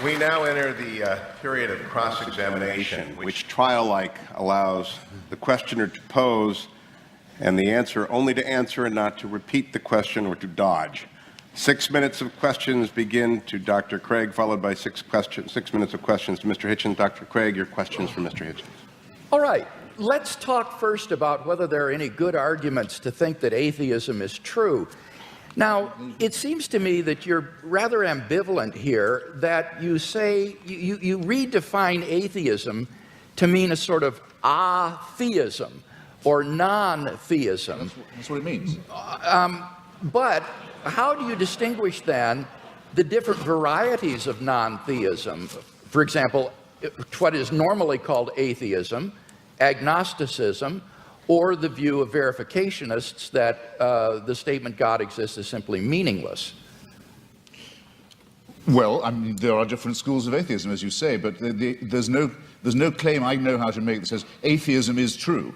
We now enter the period of cross-examination, which trial-like allows the questioner to pose and the answer only to answer and not to repeat the question or to dodge. 6 minutes of questions begin to Dr. Craig, followed by 6 minutes of questions to Mr. Hitchens. Dr. Craig, your questions for Mr. Hitchens. All right. Let's talk first about whether there are any good arguments to think that atheism is true. Now, it seems to me that you're rather ambivalent here, that you say, you redefine atheism to mean a sort of atheism or non-theism. That's what it means. But how do you distinguish then the different varieties of non-theism? For example, what is normally called atheism, agnosticism, or the view of verificationists that the statement God exists is simply meaningless? Well, I mean, there are different schools of atheism, as you say, but there's no claim I know how to make that says atheism is true,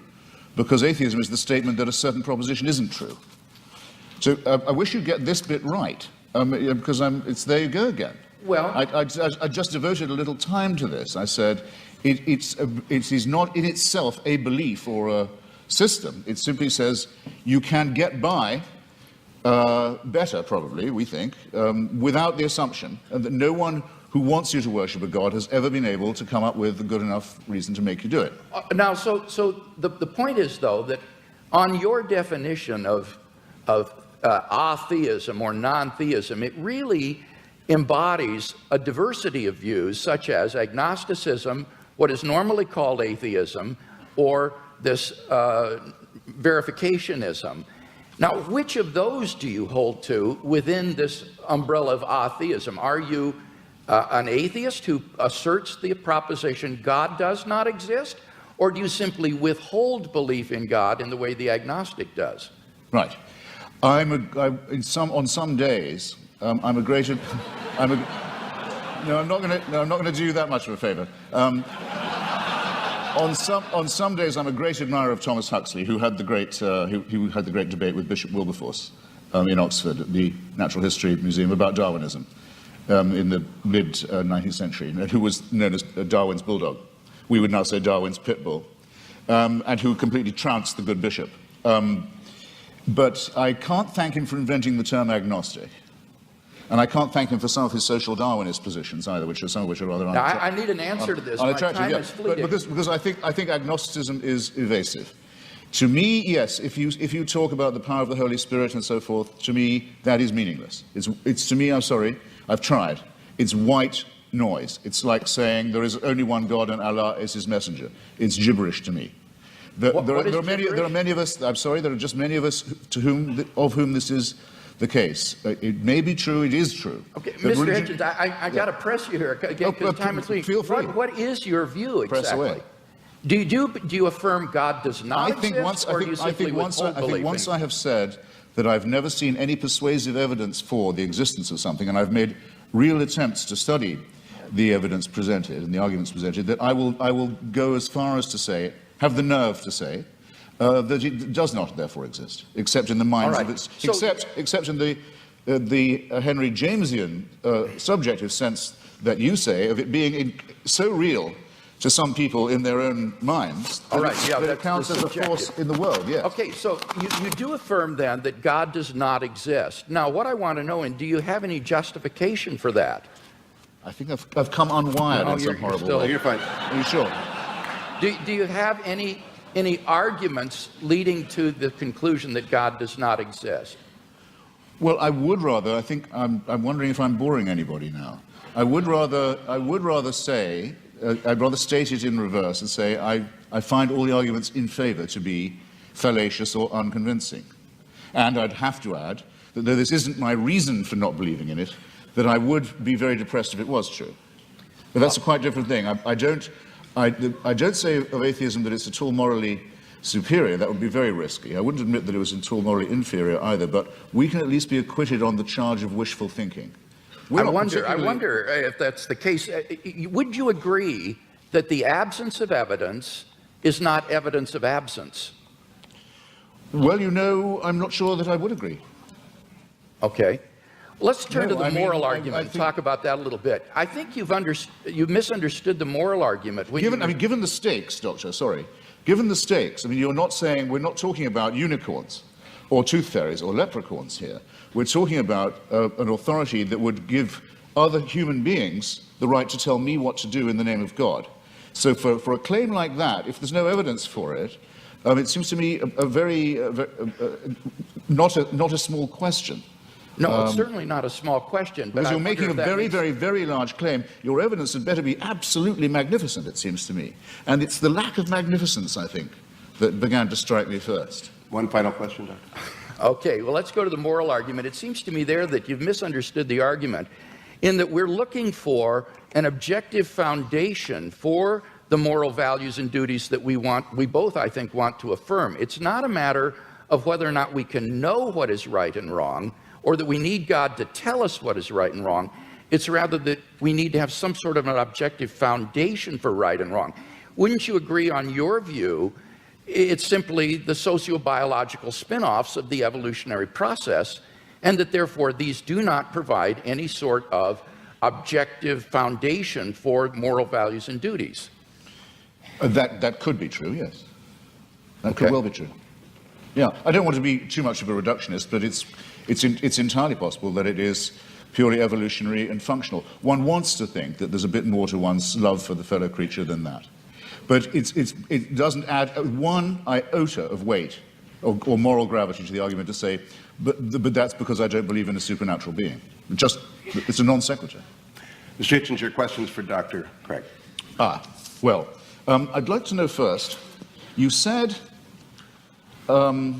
because atheism is the statement that a certain proposition isn't true. So I wish you'd get this bit right, because it's there you go again. Well, I just devoted a little time to this. I said it is not in itself a belief or a system. It simply says you can get by better, probably, we think, without the assumption that no one who wants you to worship a God has ever been able to come up with a good enough reason to make you do it. Now, so the point is, though, that on your definition of atheism or non-theism, it really embodies a diversity of views, such as agnosticism, what is normally called atheism, or this verificationism. Now, which of those do you hold to within this umbrella of atheism? Are you an atheist who asserts the proposition God does not exist, or do you simply withhold belief in God in the way the agnostic does? Right. On some days, I'm a great. No, I'm not going to do you that much of a favor. On some days, I'm a great admirer of Thomas Huxley, who had the great debate with Bishop Wilberforce in Oxford at the Natural History Museum about Darwinism in the mid 19th century, and who was known as Darwin's bulldog. We would now say Darwin's pit bull, and who completely trounced the good bishop. But I can't thank him for inventing the term agnostic. And I can't thank him for some of his social Darwinist positions either, some of which are rather unattractive. I need an answer to this. My time is fleeting. But because I think agnosticism is evasive. To me, yes, if you talk about the power of the Holy Spirit and so forth, to me that is meaningless. It's to me, I'm sorry, I've tried. It's white noise. It's like saying there is only one God and Allah is his messenger. It's gibberish to me. There are many of us. I'm sorry, there are just many of us of whom this is the case. It may be true, it is true. Okay, Mr. Hitchens, I got to press you here, again, because time is leaving. Feel free. What is your view exactly? Press away. Do you affirm God does not exist, or do you simply withhold belief? I think once I have said that I've never seen any persuasive evidence for the existence of something, and I've made real attempts to study the evidence presented and the arguments presented, that I will go as far as to say, have the nerve to say, that it does not therefore exist, except in the minds of its, except in the Henry Jamesian subjective sense that you say of it being so real to some people in their own minds that it counts as a force in the world. Yes. Okay, so you do affirm then that God does not exist. Now, what I want to know, and do you have any justification for that? I think I've come unwired in some horrible way. You're fine. Are you sure? Do you have any arguments leading to the conclusion that God does not exist? Well, I would rather. I think I'm wondering if I'm boring anybody now. I would rather say. I'd rather state it in reverse and say I find all the arguments in favour to be fallacious or unconvincing. And I'd have to add that though this isn't my reason for not believing in it, that I would be very depressed if it was true. But that's a quite different thing. I don't say of atheism that it's at all morally superior. That would be very risky. I wouldn't admit that it was at all morally inferior either, but we can at least be acquitted on the charge of wishful thinking. I wonder if that's the case. Would you agree that the absence of evidence is not evidence of absence? Well, I'm not sure that I would agree. Okay. Let's turn to the I mean, moral I argument and think- talk about that a little bit. I think you've misunderstood the moral argument. When Given the stakes, Doctor, given the stakes, I mean, you're not saying, we're not talking about unicorns or tooth fairies or leprechauns here. We're talking about an authority that would give other human beings the right to tell me what to do in the name of God. So for a claim like that, if there's no evidence for it, it seems to me not a small question. No, it's certainly not a small question. But Because I you're wonder making a if that very, means- very, very large claim. Your evidence had better be absolutely magnificent, it seems to me. And it's the lack of magnificence, I think, that began to strike me first. One final question, Doctor. Okay, well, let's go to the moral argument. It seems to me there that you've misunderstood the argument in that we're looking for an objective foundation for the moral values and duties that we both, I think, want to affirm. It's not a matter of whether or not we can know what is right and wrong, or that we need God to tell us what is right and wrong. It's rather that we need to have some sort of an objective foundation for right and wrong. Wouldn't you agree on your view? It's simply the sociobiological spin-offs of the evolutionary process, and that therefore these do not provide any sort of objective foundation for moral values and duties. That could be true, yes. That Okay. could well be true. Yeah, I don't want to be too much of a reductionist, but it's entirely possible that it is purely evolutionary and functional. One wants to think that there's a bit more to one's love for the fellow creature than that. But it doesn't add one iota of weight or moral gravity to the argument to say, but that's because I don't believe in a supernatural being. It's a non sequitur. Mr. Hitchens, questions for Dr. Craig. Well, I'd like to know first, you said that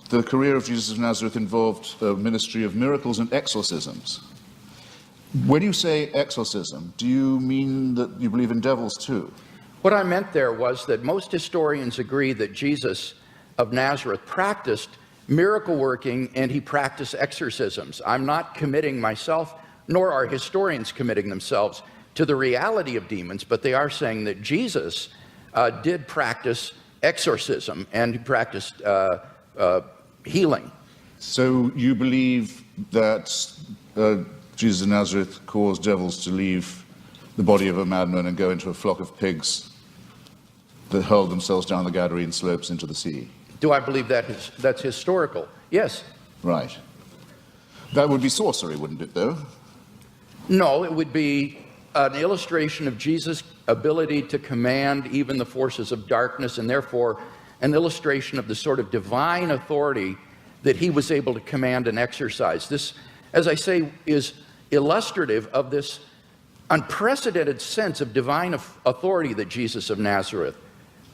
the career of Jesus of Nazareth involved a ministry of miracles and exorcisms. When you say exorcism, do you mean that you believe in devils too? What I meant there was that most historians agree that Jesus of Nazareth practiced miracle working and he practiced exorcisms. I'm not committing myself, nor are historians committing themselves to the reality of demons, but they are saying that Jesus did practice exorcism and he practiced healing. So you believe that Jesus of Nazareth caused devils to leave the body of a madman and go into a flock of pigs that hurled themselves down the Gadarene slopes into the sea? Do I believe that's historical? Yes. Right. That would be sorcery, wouldn't it, though? No, it would be an illustration of Jesus' ability to command even the forces of darkness, and therefore an illustration of the sort of divine authority that he was able to command and exercise. This, as I say, is illustrative of this unprecedented sense of divine authority that Jesus of Nazareth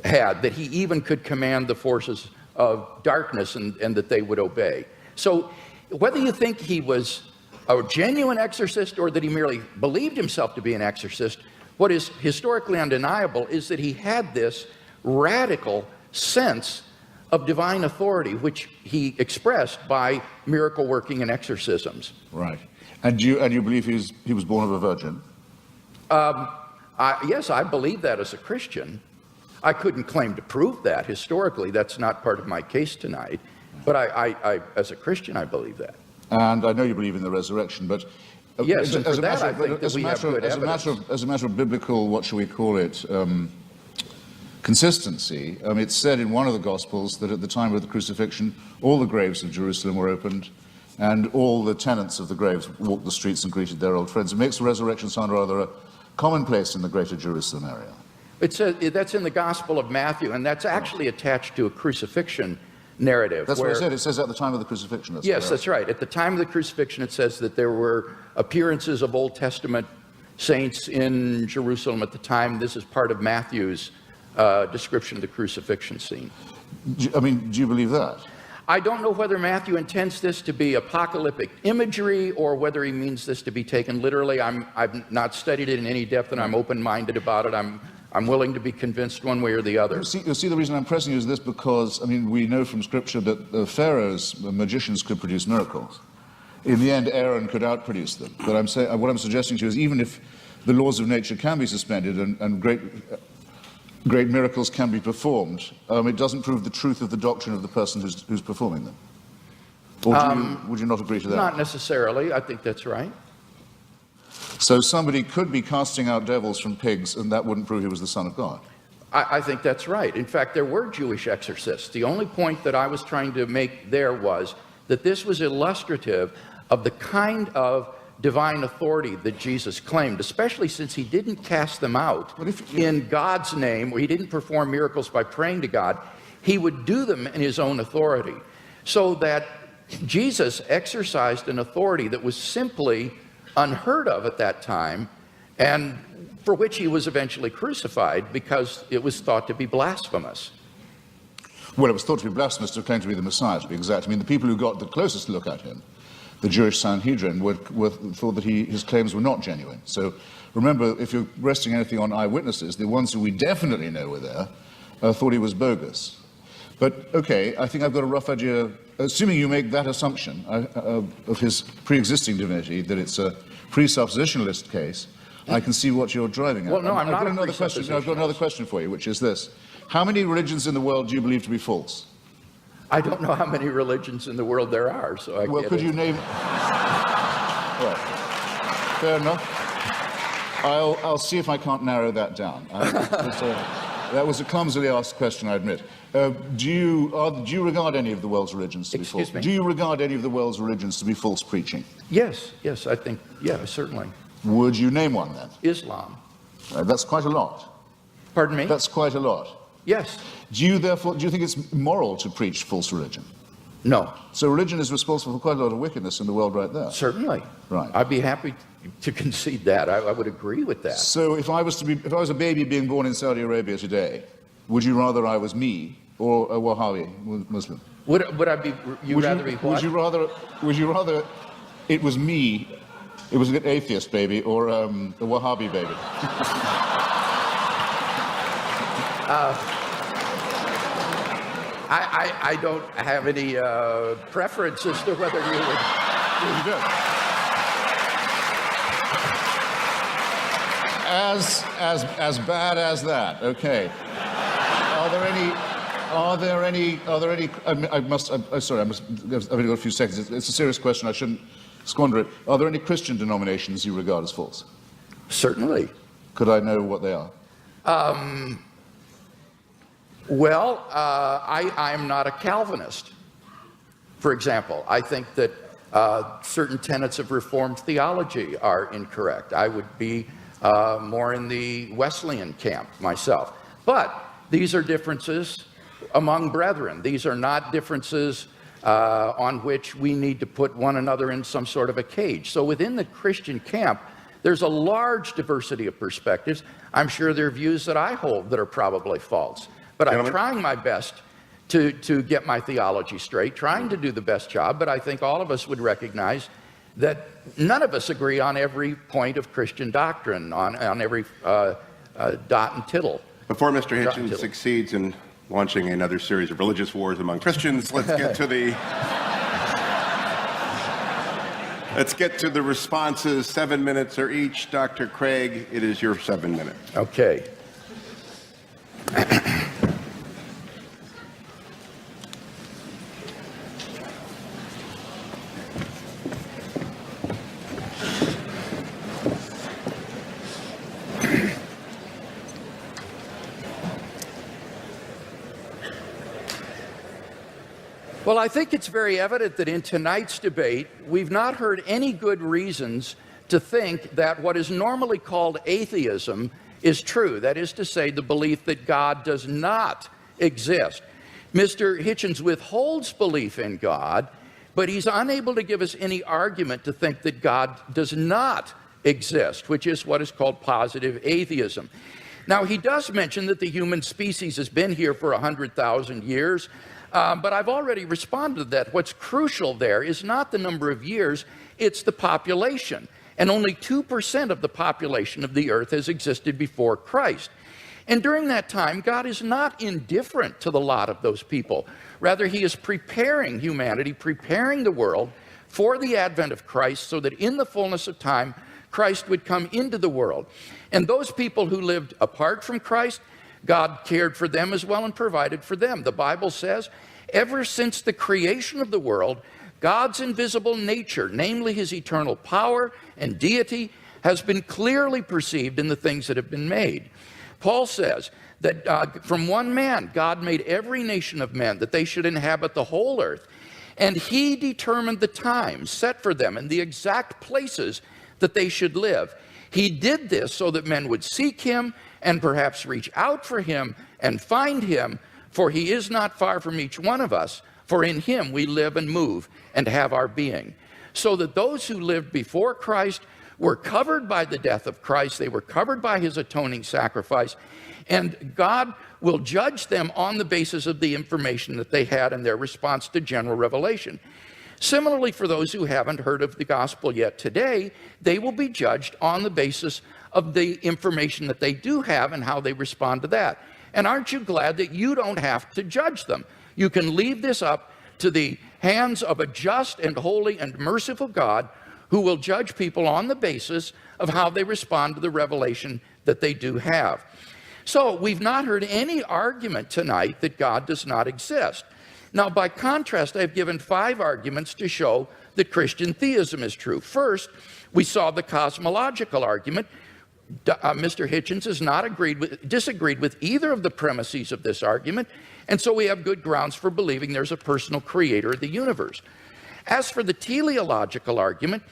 had, that he even could command the forces of darkness and that they would obey. So whether you think he was a genuine exorcist or that he merely believed himself to be an exorcist, what is historically undeniable is that he had this radical sense of divine authority, which he expressed by miracle working and exorcisms. Right. And you believe he was born of a virgin? Yes, I believe that as a Christian. I couldn't claim to prove that historically. That's not part of my case tonight. But I as a Christian, I believe that. And I know you believe in the resurrection, but yes, and for that I think that we have good evidence. As a matter of biblical, what shall we call it, consistency, it's said in one of the Gospels that at the time of the crucifixion, all the graves of Jerusalem were opened, and all the tenants of the graves walked the streets and greeted their old friends. It makes the resurrection sound rather a commonplace in the greater Jerusalem area. It says, that's in the Gospel of Matthew, and that's actually attached to a crucifixion narrative. That's what I said. It says at the time of the crucifixion. Yes, that's right. At the time of the crucifixion, it says that there were appearances of Old Testament saints in Jerusalem at the time. This is part of Matthew's description of the crucifixion scene. Do you believe that? I don't know whether Matthew intends this to be apocalyptic imagery or whether he means this to be taken literally. I've not studied it in any depth, and I'm open-minded about it. I'm willing to be convinced one way or the other. You see, the reason I'm pressing you is this because, we know from Scripture that the pharaohs, the magicians, could produce miracles. In the end, Aaron could outproduce them. But what I'm suggesting to you is even if the laws of nature can be suspended and great miracles can be performed, it doesn't prove the truth of the doctrine of the person who's performing them. Or would you not agree to that? Not necessarily. I think that's right. So somebody could be casting out devils from pigs, and that wouldn't prove he was the Son of God. I think that's right. In fact, there were Jewish exorcists. The only point that I was trying to make there was that this was illustrative of the kind of divine authority that Jesus claimed, especially since he didn't cast them out in God's name, or he didn't perform miracles by praying to God. He would do them in his own authority. So that Jesus exercised an authority that was simply unheard of at that time, and for which he was eventually crucified because it was thought to be blasphemous. Well, it was thought to be blasphemous to claim to be the Messiah, to be exact. I mean, the people who got the closest look at him, the Jewish Sanhedrin, thought that his claims were not genuine. So remember, if you're resting anything on eyewitnesses, the ones who we definitely know were there thought he was bogus. But, okay, I think I've got a rough idea, assuming you make that assumption of his pre-existing divinity, that it's a presuppositionalist case, I can see what you're driving at. Well, no, I've I'm not got a another question. I've got another question for you, which is this. How many religions in the world do you believe to be false? I don't know how many religions in the world there are, so I Well, get could it. you name... Right. Fair enough. I'll see if I can't narrow that down. That was a clumsily asked question, I admit. Do you regard any of the world's religions to be false? Excuse me? Do you regard any of the world's religions to be false preaching? Yes, I think, yeah, certainly. Would you name one then? Islam. That's quite a lot. Pardon me? That's quite a lot. Yes. Do you think it's moral to preach false religion? No. So religion is responsible for quite a lot of wickedness in the world right there. Certainly. Right. I'd be happy to concede that. I would agree with that. So if I was a baby being born in Saudi Arabia today, would you rather I was me or a Wahhabi Muslim? Would I be? Rather be what? Would you rather it was me? It was an atheist baby or a Wahhabi baby? I don't have any preference as to whether you would. You do. As bad as that. Okay. Are there any? I've only got a few seconds. It's a serious question. I shouldn't squander it. Are there any Christian denominations you regard as false? Certainly. Could I know what they are? Well, I'm not a Calvinist, for example. I think that certain tenets of Reformed theology are incorrect. I would be more in the Wesleyan camp myself. But these are differences among brethren. These are not differences on which we need to put one another in some sort of a cage. So within the Christian camp, there's a large diversity of perspectives. I'm sure there are views that I hold that are probably false. But I'm trying my best to get my theology straight, trying to do the best job, but I think all of us would recognize that none of us agree on every point of Christian doctrine, on every dot and tittle. Before Mr. Hitchens succeeds in launching another series of religious wars among Christians, let's get to the responses. 7 minutes are each. Dr. Craig, it is your 7 minutes. Okay. Well, I think it's very evident that in tonight's debate, we've not heard any good reasons to think that what is normally called atheism is true. That is to say, the belief that God does not exist. Mr. Hitchens withholds belief in God, but he's unable to give us any argument to think that God does not exist, which is what is called positive atheism. Now, he does mention that the human species has been here for 100,000 years, but I've already responded to that. What's crucial there is not the number of years, it's the population. And only 2% of the population of the earth has existed before Christ. And during that time, God is not indifferent to the lot of those people. Rather, he is preparing humanity, preparing the world for the advent of Christ so that in the fullness of time, Christ would come into the world. And those people who lived apart from Christ, God cared for them as well and provided for them. The Bible says, ever since the creation of the world, God's invisible nature, namely his eternal power and deity, has been clearly perceived in the things that have been made. Paul says that from one man, God made every nation of men, that they should inhabit the whole earth. And he determined the times set for them and the exact places that they should live. He did this so that men would seek him and perhaps reach out for him and find him, for he is not far from each one of us, for in him we live and move and have our being. So that those who lived before Christ were covered by the death of Christ, they were covered by his atoning sacrifice, and God will judge them on the basis of the information that they had in their response to general revelation. Similarly, for those who haven't heard of the gospel yet today, they will be judged on the basis of the information that they do have and how they respond to that. And aren't you glad that you don't have to judge them? You can leave this up to the hands of a just and holy and merciful God who will judge people on the basis of how they respond to the revelation that they do have. So we've not heard any argument tonight that God does not exist. Now, by contrast, I've given 5 arguments to show that Christian theism is true. First, we saw the cosmological argument. Mr. Hitchens has not disagreed with either of the premises of this argument, and so we have good grounds for believing there's a personal creator of the universe. As for the teleological argument,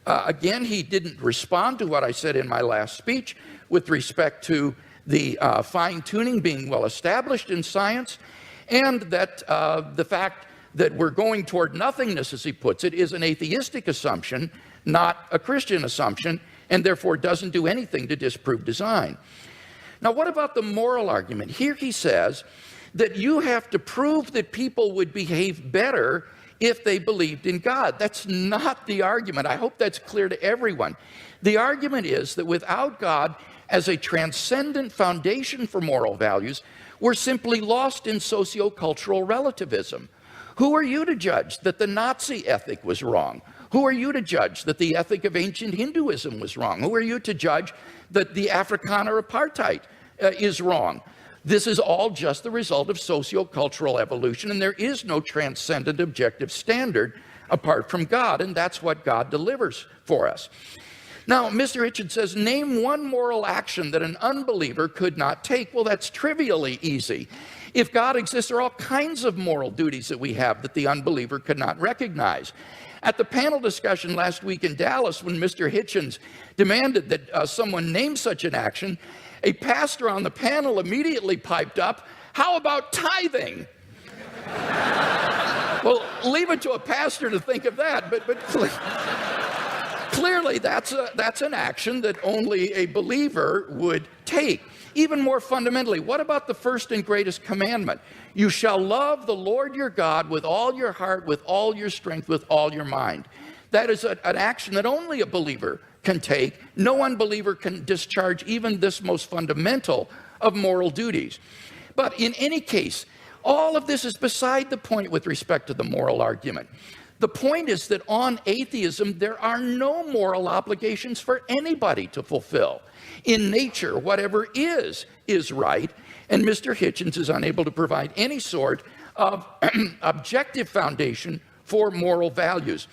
again, he didn't respond to what I said in my last speech with respect to the fine-tuning being well established in science, and that the fact that we're going toward nothingness, as he puts it, is an atheistic assumption, not a Christian assumption, and therefore doesn't do anything to disprove design. Now, what about the moral argument? Here he says that you have to prove that people would behave better if they believed in God. That's not the argument. I hope that's clear to everyone. The argument is that without God as a transcendent foundation for moral values, we're simply lost in sociocultural relativism. Who are you to judge that the Nazi ethic was wrong? Who are you to judge that the ethic of ancient Hinduism was wrong? Who are you to judge that the Afrikaner apartheid is wrong? This is all just the result of sociocultural evolution, and there is no transcendent objective standard apart from God, and that's what God delivers for us. Now, Mr. Hitchens says, name one moral action that an unbeliever could not take. Well, that's trivially easy. If God exists, there are all kinds of moral duties that we have that the unbeliever could not recognize. At the panel discussion last week in Dallas, when Mr. Hitchens demanded that someone name such an action, a pastor on the panel immediately piped up, how about tithing? Well, leave it to a pastor to think of that, but clearly that's an action that only a believer would take. Even more fundamentally, what about the first and greatest commandment? You shall love the Lord your God with all your heart, with all your strength, with all your mind. That is an action that only a believer can take. No unbeliever can discharge even this most fundamental of moral duties. But in any case, all of this is beside the point with respect to the moral argument. The point is that on atheism, there are no moral obligations for anybody to fulfill. In nature, whatever is right, and Mr. Hitchens is unable to provide any sort of objective foundation for moral values.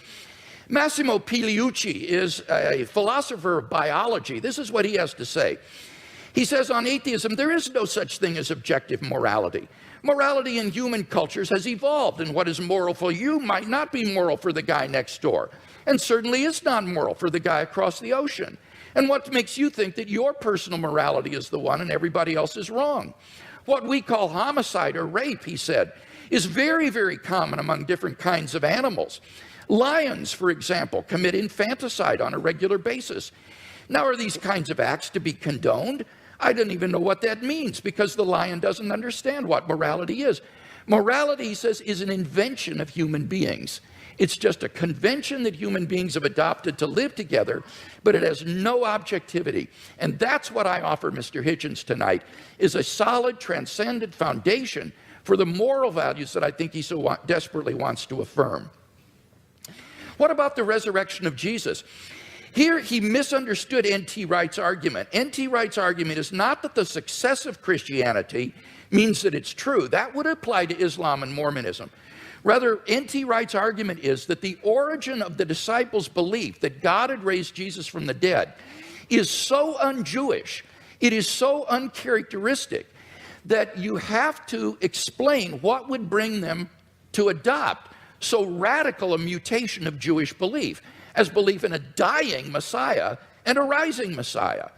Massimo Pigliucci is a philosopher of biology. This is what he has to say. He says, on atheism, there is no such thing as objective morality. Morality in human cultures has evolved, and what is moral for you might not be moral for the guy next door, and certainly is not moral for the guy across the ocean. And what makes you think that your personal morality is the one and everybody else is wrong? What we call homicide or rape, he said, is very, very common among different kinds of animals. Lions, for example, commit infanticide on a regular basis. Now, are these kinds of acts to be condoned? I don't even know what that means, because the lion doesn't understand what morality is. Morality, he says, is an invention of human beings. It's just a convention that human beings have adopted to live together, but it has no objectivity. And that's what I offer Mr. Hitchens tonight, is a solid, transcendent foundation for the moral values that I think he so desperately wants to affirm. What about the resurrection of Jesus? Here he misunderstood N.T. Wright's argument. N.T. Wright's argument is not that the success of Christianity means that it's true. That would apply to Islam and Mormonism. Rather, N.T. Wright's argument is that the origin of the disciples' belief that God had raised Jesus from the dead is so un-Jewish, it is so uncharacteristic, that you have to explain what would bring them to adopt so radical a mutation of Jewish belief as belief in a dying Messiah and a rising Messiah.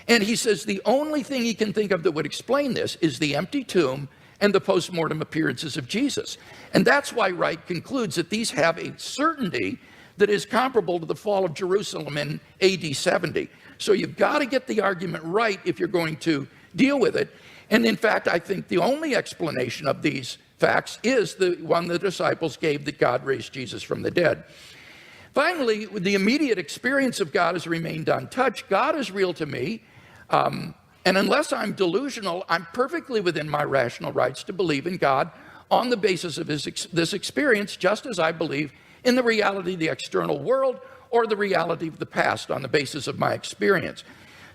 And he says the only thing he can think of that would explain this is the empty tomb and the post-mortem appearances of Jesus. And that's why Wright concludes that these have a certainty that is comparable to the fall of Jerusalem in AD 70. So you've got to get the argument right if you're going to deal with it. And in fact, I think the only explanation of these facts is the one the disciples gave, that God raised Jesus from the dead. Finally, the immediate experience of God has remained untouched. God is real to me. And unless I'm delusional, I'm perfectly within my rational rights to believe in God on the basis of this experience, just as I believe in the reality of the external world or the reality of the past on the basis of my experience.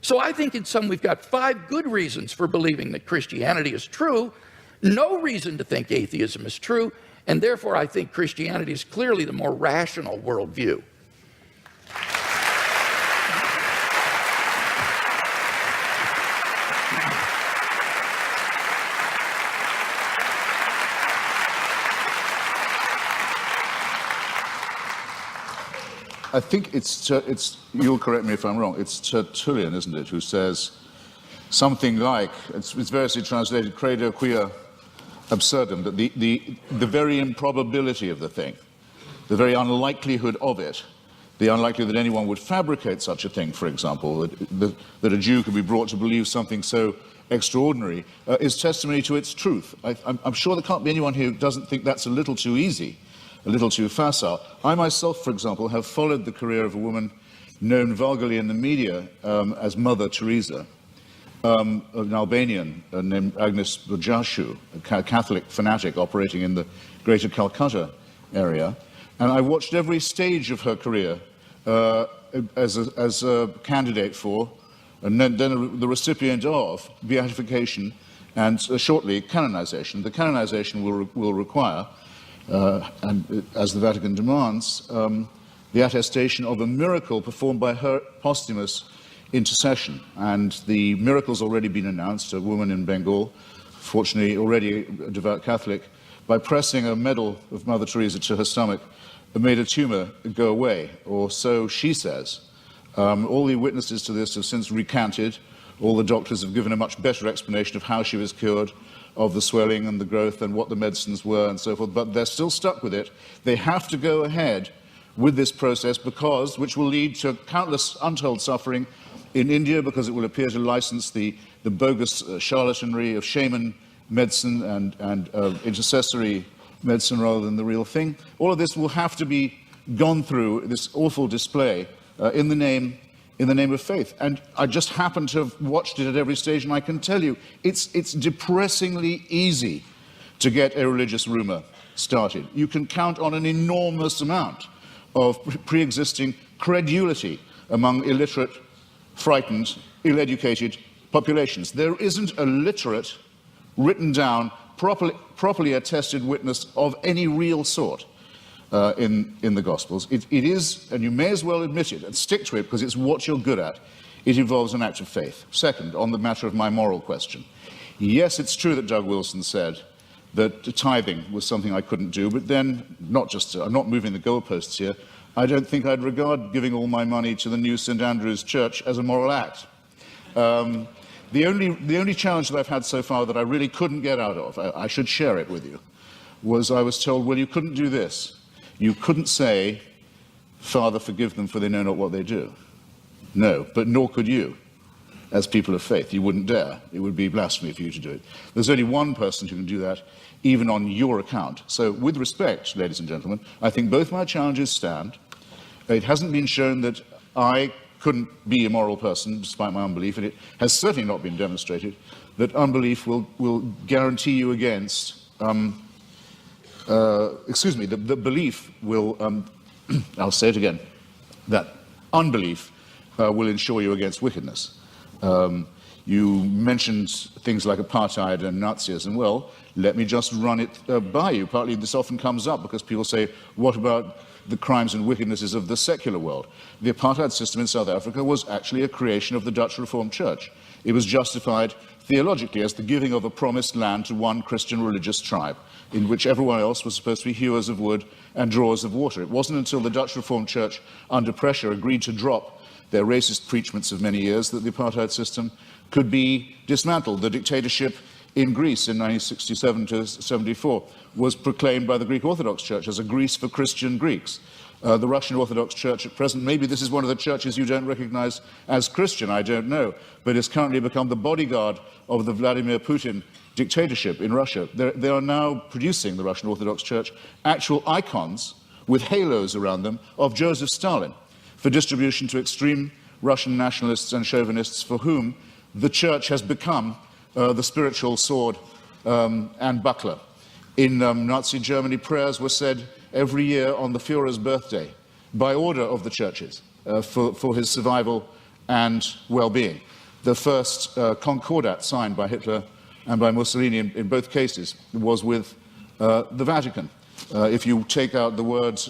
So I think in sum we've got 5 good reasons for believing that Christianity is true, no reason to think atheism is true, and therefore I think Christianity is clearly the more rational worldview. I think it's you'll correct me if I'm wrong, it's Tertullian, isn't it, who says something like, it's variously translated, credo quia absurdum, that the very improbability of the thing, the very unlikelihood of it, the unlikelihood that anyone would fabricate such a thing, for example, that a Jew could be brought to believe something so extraordinary, is testimony to its truth. I'm sure there can't be anyone who doesn't think that's a little too easy, a little too facile. I myself, for example, have followed the career of a woman known vulgarly in the media as Mother Teresa, an Albanian named Agnes Bojashu, a Catholic fanatic operating in the greater Calcutta area. And I watched every stage of her career as a candidate for, and then the recipient of, beatification and shortly canonization. The canonization will require, and as the Vatican demands, the attestation of a miracle performed by her posthumous intercession. And the miracle's already been announced. A woman in Bengal, fortunately already a devout Catholic, by pressing a medal of Mother Teresa to her stomach, made a tumor go away, or so she says. All the witnesses to this have since recanted. All the doctors have given a much better explanation of how she was cured, of the swelling and the growth and what the medicines were and so forth, but they're still stuck with it. They have to go ahead with this process because, which will lead to countless untold suffering in India, because it will appear to license the bogus charlatanry of shaman medicine and intercessory medicine rather than the real thing. All of this will have to be gone through, this awful display, in the name of faith. And I just happen to have watched it at every stage, and I can tell you, it's depressingly easy to get a religious rumor started. You can count on an enormous amount of pre-existing credulity among illiterate, frightened, ill-educated populations. There isn't a literate, written down, properly attested witness of any real sort in the Gospels. It is, and you may as well admit it and stick to it because it's what you're good at, it involves an act of faith. Second, on the matter of my moral question, yes, it's true that Doug Wilson said that tithing was something I couldn't do, but then, I'm not moving the goalposts here, I don't think I'd regard giving all my money to the new St. Andrew's Church as a moral act. The only challenge that I've had so far that I really couldn't get out of, I should share it with you, was I was told, well, you couldn't do this. You couldn't say, Father, forgive them for they know not what they do. No, but nor could you, as people of faith. You wouldn't dare. It would be blasphemy for you to do it. There's only one person who can do that, even on your account. So with respect, ladies and gentlemen, I think both my challenges stand. It hasn't been shown that I couldn't be a moral person despite my unbelief, and it has certainly not been demonstrated that unbelief will guarantee you against, the belief will, I'll say it again, that unbelief will ensure you against wickedness. You mentioned things like apartheid and Nazism. Well, let me just run it by you. Partly this often comes up because people say, what about the crimes and wickednesses of the secular world? The apartheid system in South Africa was actually a creation of the Dutch Reformed Church. It was justified theologically as the giving of a promised land to one Christian religious tribe, in which everyone else was supposed to be hewers of wood and drawers of water. It wasn't until the Dutch Reformed Church, under pressure, agreed to drop their racist preachments of many years that the apartheid system could be dismantled. The dictatorship in Greece in 1967 to 74 was proclaimed by the Greek Orthodox Church as a Greece for Christian Greeks. The Russian Orthodox Church at present, maybe this is one of the churches you don't recognize as Christian, I don't know, but has currently become the bodyguard of the Vladimir Putin dictatorship in Russia. They are now producing, the Russian Orthodox Church, actual icons with halos around them of Joseph Stalin for distribution to extreme Russian nationalists and chauvinists for whom the church has become the spiritual sword and buckler. In Nazi Germany, prayers were said every year on the Führer's birthday by order of the churches for his survival and well-being. The first concordat signed by Hitler and by Mussolini in both cases was with the Vatican. If you take out the word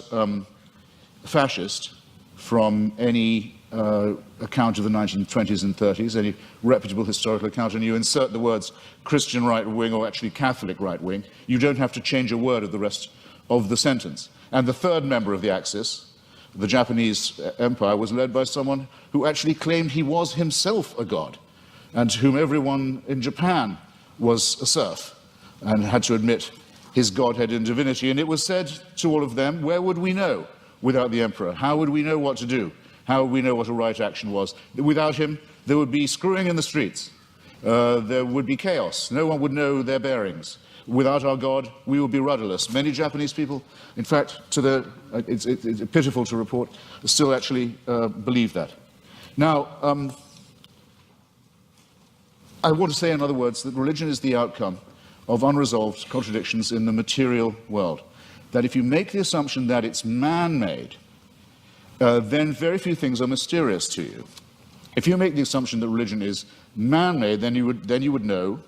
fascist from any account of the 1920s and 30s, any reputable historical account, and you insert the words Christian right wing or actually Catholic right wing, you don't have to change a word of the rest of the sentence. And the third member of the Axis, the Japanese Empire, was led by someone who actually claimed he was himself a god, and to whom everyone in Japan was a serf, and had to admit his godhead and divinity. And it was said to all of them, where would we know without the emperor? How would we know what to do? How would we know what a right action was? Without him, there would be screwing in the streets. There would be chaos. No one would know their bearings. Without our God, we would be rudderless. Many Japanese people, in fact, it's pitiful to report, still actually believe that. Now, I want to say, in other words, that religion is the outcome of unresolved contradictions in the material world. That if you make the assumption that it's man-made, then very few things are mysterious to you. If you make the assumption that religion is man-made, then you would know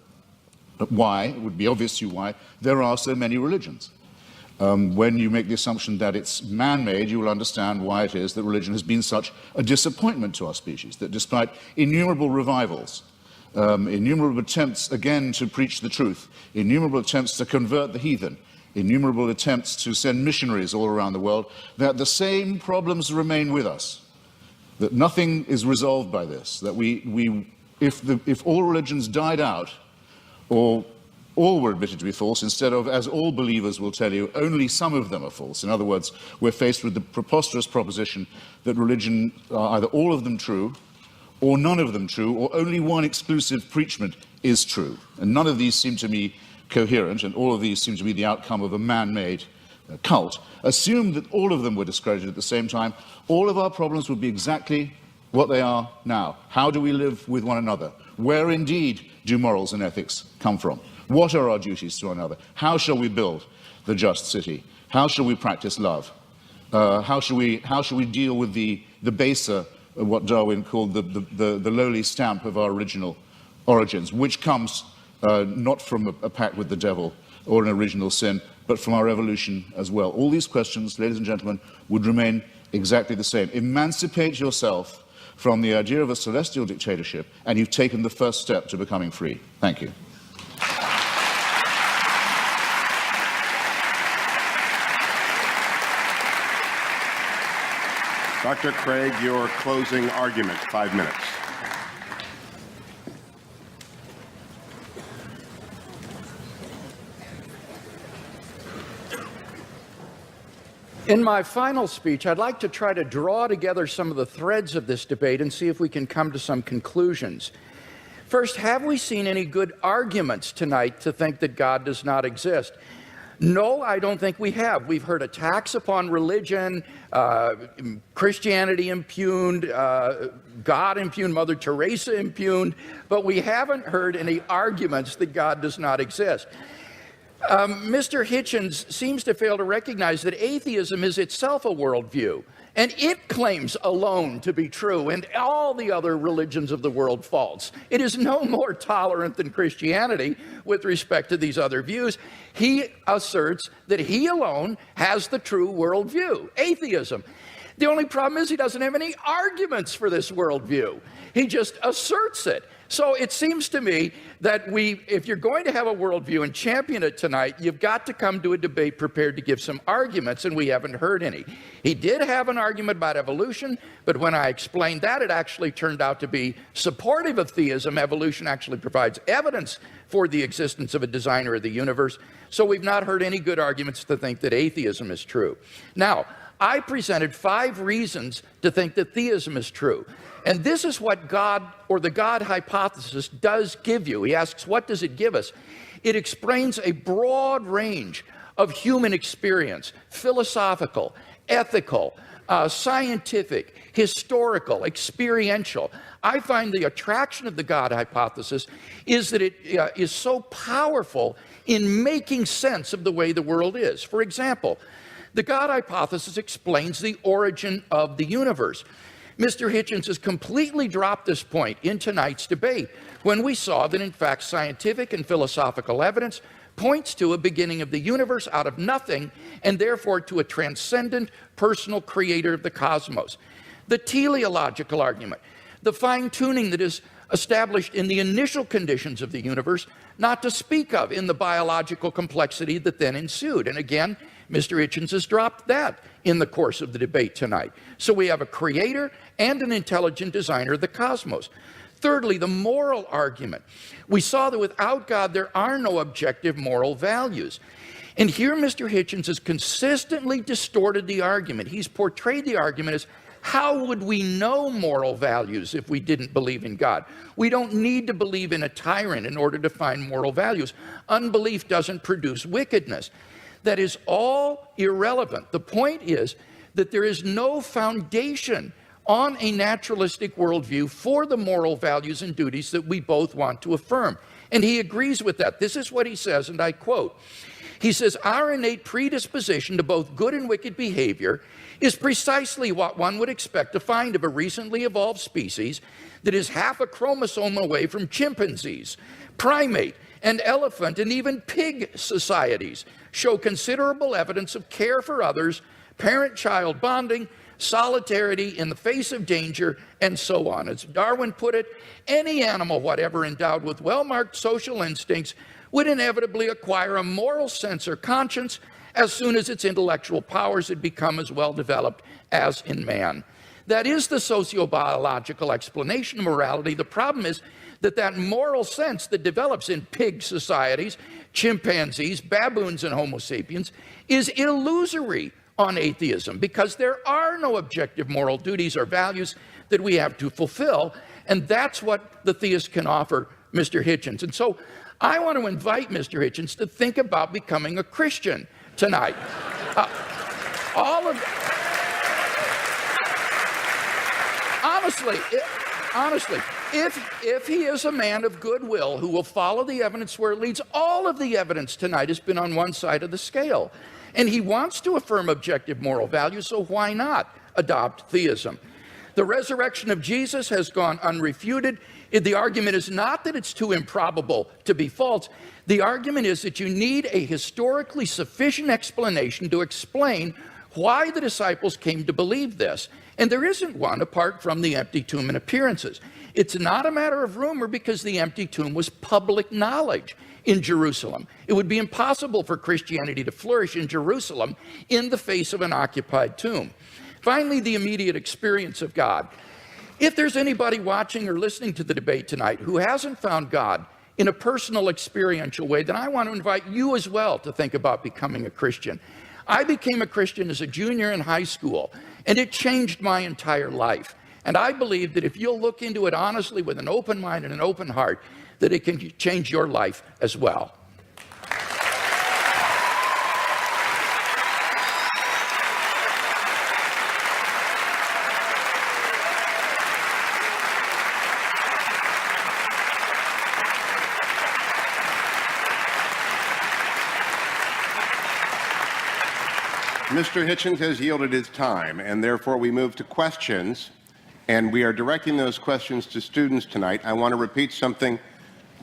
why, it would be obvious to you why, there are so many religions. When you make the assumption that it's man-made, you will understand why it is that religion has been such a disappointment to our species, that despite innumerable revivals, innumerable attempts again to preach the truth, innumerable attempts to convert the heathen, innumerable attempts to send missionaries all around the world, that the same problems remain with us, that nothing is resolved by this, that if all religions died out, or all were admitted to be false, instead of, as all believers will tell you, only some of them are false. In other words, we're faced with the preposterous proposition that religion are either all of them true, or none of them true, or only one exclusive preachment is true. And none of these seem to me coherent, and all of these seem to be the outcome of a man-made cult. Assume that all of them were discredited at the same time, all of our problems would be exactly what they are now. How do we live with one another? Where indeed do morals and ethics come from? What are our duties to one another? How shall we build the just city? How shall we practice love? How shall we deal with the baser, what Darwin called the lowly stamp of our original origins, which comes not from a pact with the devil or an original sin, but from our evolution as well. All these questions, ladies and gentlemen, would remain exactly the same. Emancipate yourself from the idea of a celestial dictatorship, and you've taken the first step to becoming free. Thank you. Dr. Craig, your closing argument, 5 minutes. In my final speech, I'd like to try to draw together some of the threads of this debate and see if we can come to some conclusions. First, have we seen any good arguments tonight to think that God does not exist? No, I don't think we have. We've heard attacks upon religion, Christianity impugned, God impugned, Mother Teresa impugned, but we haven't heard any arguments that God does not exist. Mr. Hitchens seems to fail to recognize that atheism is itself a worldview. And it claims alone to be true, and all the other religions of the world false. It is no more tolerant than Christianity with respect to these other views. He asserts that he alone has the true worldview, atheism. The only problem is he doesn't have any arguments for this worldview. He just asserts it. So it seems to me that if you're going to have a worldview and champion it tonight, you've got to come to a debate prepared to give some arguments, and we haven't heard any. He did have an argument about evolution, but when I explained that, it actually turned out to be supportive of theism. Evolution actually provides evidence for the existence of a designer of the universe. So we've not heard any good arguments to think that atheism is true. Now, I presented 5 reasons to think that theism is true. And this is what God, or the God hypothesis, does give you. He asks, what does it give us? It explains a broad range of human experience, philosophical, ethical, scientific, historical, experiential. I find the attraction of the God hypothesis is that it is so powerful in making sense of the way the world is. For example, the God hypothesis explains the origin of the universe. Mr. Hitchens has completely dropped this point in tonight's debate when we saw that, in fact, scientific and philosophical evidence points to a beginning of the universe out of nothing, and therefore to a transcendent personal creator of the cosmos. The teleological argument, the fine-tuning that is established in the initial conditions of the universe, not to speak of in the biological complexity that then ensued. And again, Mr. Hitchens has dropped that in the course of the debate tonight. So we have a creator and an intelligent designer of the cosmos. Thirdly, the moral argument. We saw that without God, there are no objective moral values. And here Mr. Hitchens has consistently distorted the argument. He's portrayed the argument as, how would we know moral values if we didn't believe in God? We don't need to believe in a tyrant in order to find moral values. Unbelief doesn't produce wickedness. That is all irrelevant. The point is that there is no foundation on a naturalistic worldview for the moral values and duties that we both want to affirm. And he agrees with that. This is what he says, and I quote. He says, our innate predisposition to both good and wicked behavior is precisely what one would expect to find of a recently evolved species that is half a chromosome away from chimpanzees, primate, and elephant, and even pig societies show considerable evidence of care for others, parent-child bonding, solidarity in the face of danger, and so on. As Darwin put it, any animal whatever endowed with well-marked social instincts would inevitably acquire a moral sense or conscience as soon as its intellectual powers had become as well developed as in man. That is the sociobiological explanation of morality. The problem is that moral sense that develops in pig societies, chimpanzees, baboons, and Homo sapiens is illusory on atheism, because there are no objective moral duties or values that we have to fulfill, and that's what the theist can offer Mr. Hitchens. And so I want to invite Mr. Hitchens to think about becoming a Christian tonight. Honestly, if he is a man of goodwill who will follow the evidence where it leads, all of the evidence tonight has been on one side of the scale. And he wants to affirm objective moral values, so why not adopt theism? The resurrection of Jesus has gone unrefuted. The argument is not that it's too improbable to be false. The argument is that you need a historically sufficient explanation to explain why the disciples came to believe this. And there isn't one apart from the empty tomb and appearances. It's not a matter of rumor, because the empty tomb was public knowledge in Jerusalem. It would be impossible for Christianity to flourish in Jerusalem in the face of an occupied tomb. Finally, the immediate experience of God. If there's anybody watching or listening to the debate tonight who hasn't found God in a personal, experiential way, then I want to invite you as well to think about becoming a Christian. I became a Christian as a junior in high school, and it changed my entire life. And I believe that if you'll look into it honestly with an open mind and an open heart, that it can change your life as well. Mr. Hitchens has yielded his time, and therefore we move to questions, and we are directing those questions to students tonight. I want to repeat something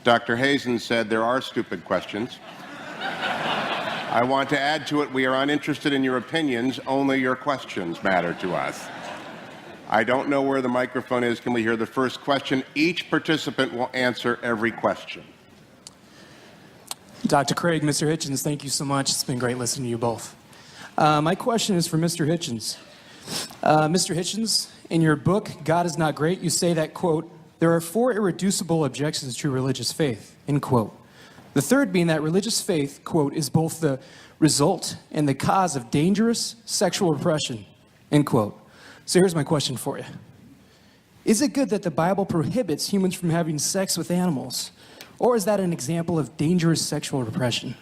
Dr. Hazen said: there are stupid questions. I want to add to it, we are uninterested in your opinions, only your questions matter to us. I don't know where the microphone is. Can we hear the first question? Each participant will answer every question. Dr. Craig, Mr. Hitchens, thank you so much. It's been great listening to you both. My question is for Mr. Hitchens. Mr. Hitchens, in your book, God is Not Great, you say that, quote, there are 4 irreducible objections to religious faith, end quote. The third being that religious faith, quote, is both the result and the cause of dangerous sexual repression, end quote. So here's my question for you. Is it good that the Bible prohibits humans from having sex with animals? Or is that an example of dangerous sexual repression?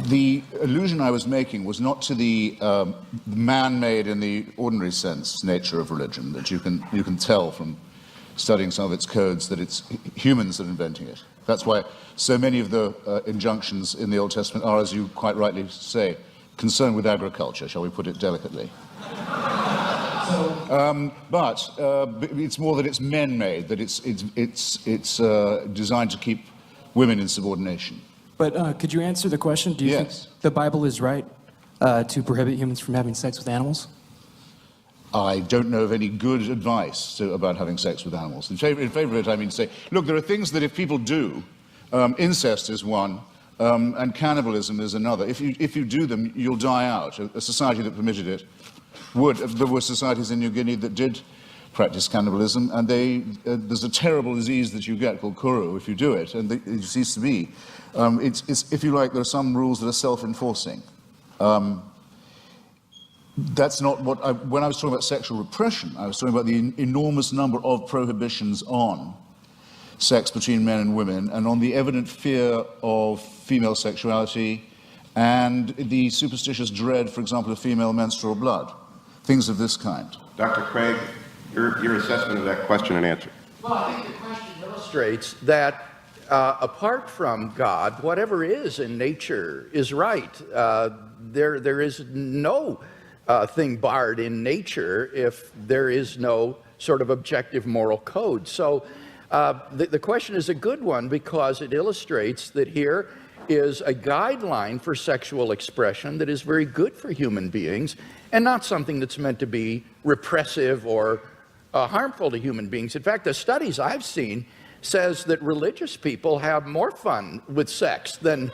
The allusion I was making was not to the man-made in the ordinary sense nature of religion, that you can tell from studying some of its codes that it's humans that are inventing it. That's why so many of the injunctions in the Old Testament are, as you quite rightly say, concerned with agriculture, shall we put it delicately. But it's more that it's men-made, that it's designed to keep women in subordination. But could you answer the question? Do you Yes. think the Bible is right to prohibit humans from having sex with animals? I don't know of any good advice about having sex with animals. In favor of it, I mean to say, look, there are things that if people do, incest is one, and cannibalism is another. If you do them, you'll die out. A society that permitted it would. There were societies in New Guinea that did practice cannibalism, and there's a terrible disease that you get called kuru if you do it, and it seems to be. It's, if you like, there are some rules that are self-enforcing. That's not what when I was talking about sexual repression, I was talking about the enormous number of prohibitions on sex between men and women, and on the evident fear of female sexuality, and the superstitious dread, for example, of female menstrual blood, things of this kind. Dr. Craig, your assessment of that question and answer. Well, I think the question illustrates that apart from God, whatever is in nature is right. There is no thing barred in nature if there is no sort of objective moral code. So the question is a good one because it illustrates that here is a guideline for sexual expression that is very good for human beings and not something that's meant to be repressive or harmful to human beings. In fact, the studies I've seen says that religious people have more fun with sex than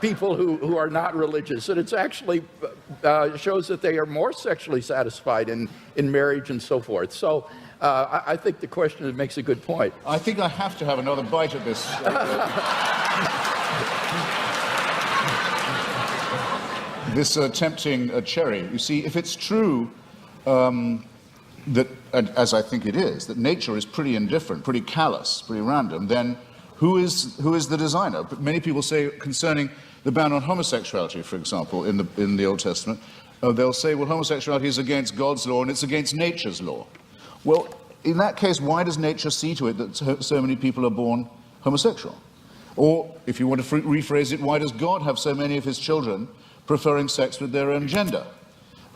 people who are not religious, and it's actually shows that they are more sexually satisfied in marriage and so forth. So I think the question makes a good point. I think I have to have another bite at this. This tempting cherry. You see, if it's true that, as I think it is, that nature is pretty indifferent, pretty callous, pretty random, then who is the designer? But many people say concerning the ban on homosexuality, for example, in the Old Testament, they'll say, well, homosexuality is against God's law and it's against nature's law. Well, in that case, why does nature see to it that so many people are born homosexual? Or, if you want to rephrase it, why does God have so many of his children preferring sex with their own gender?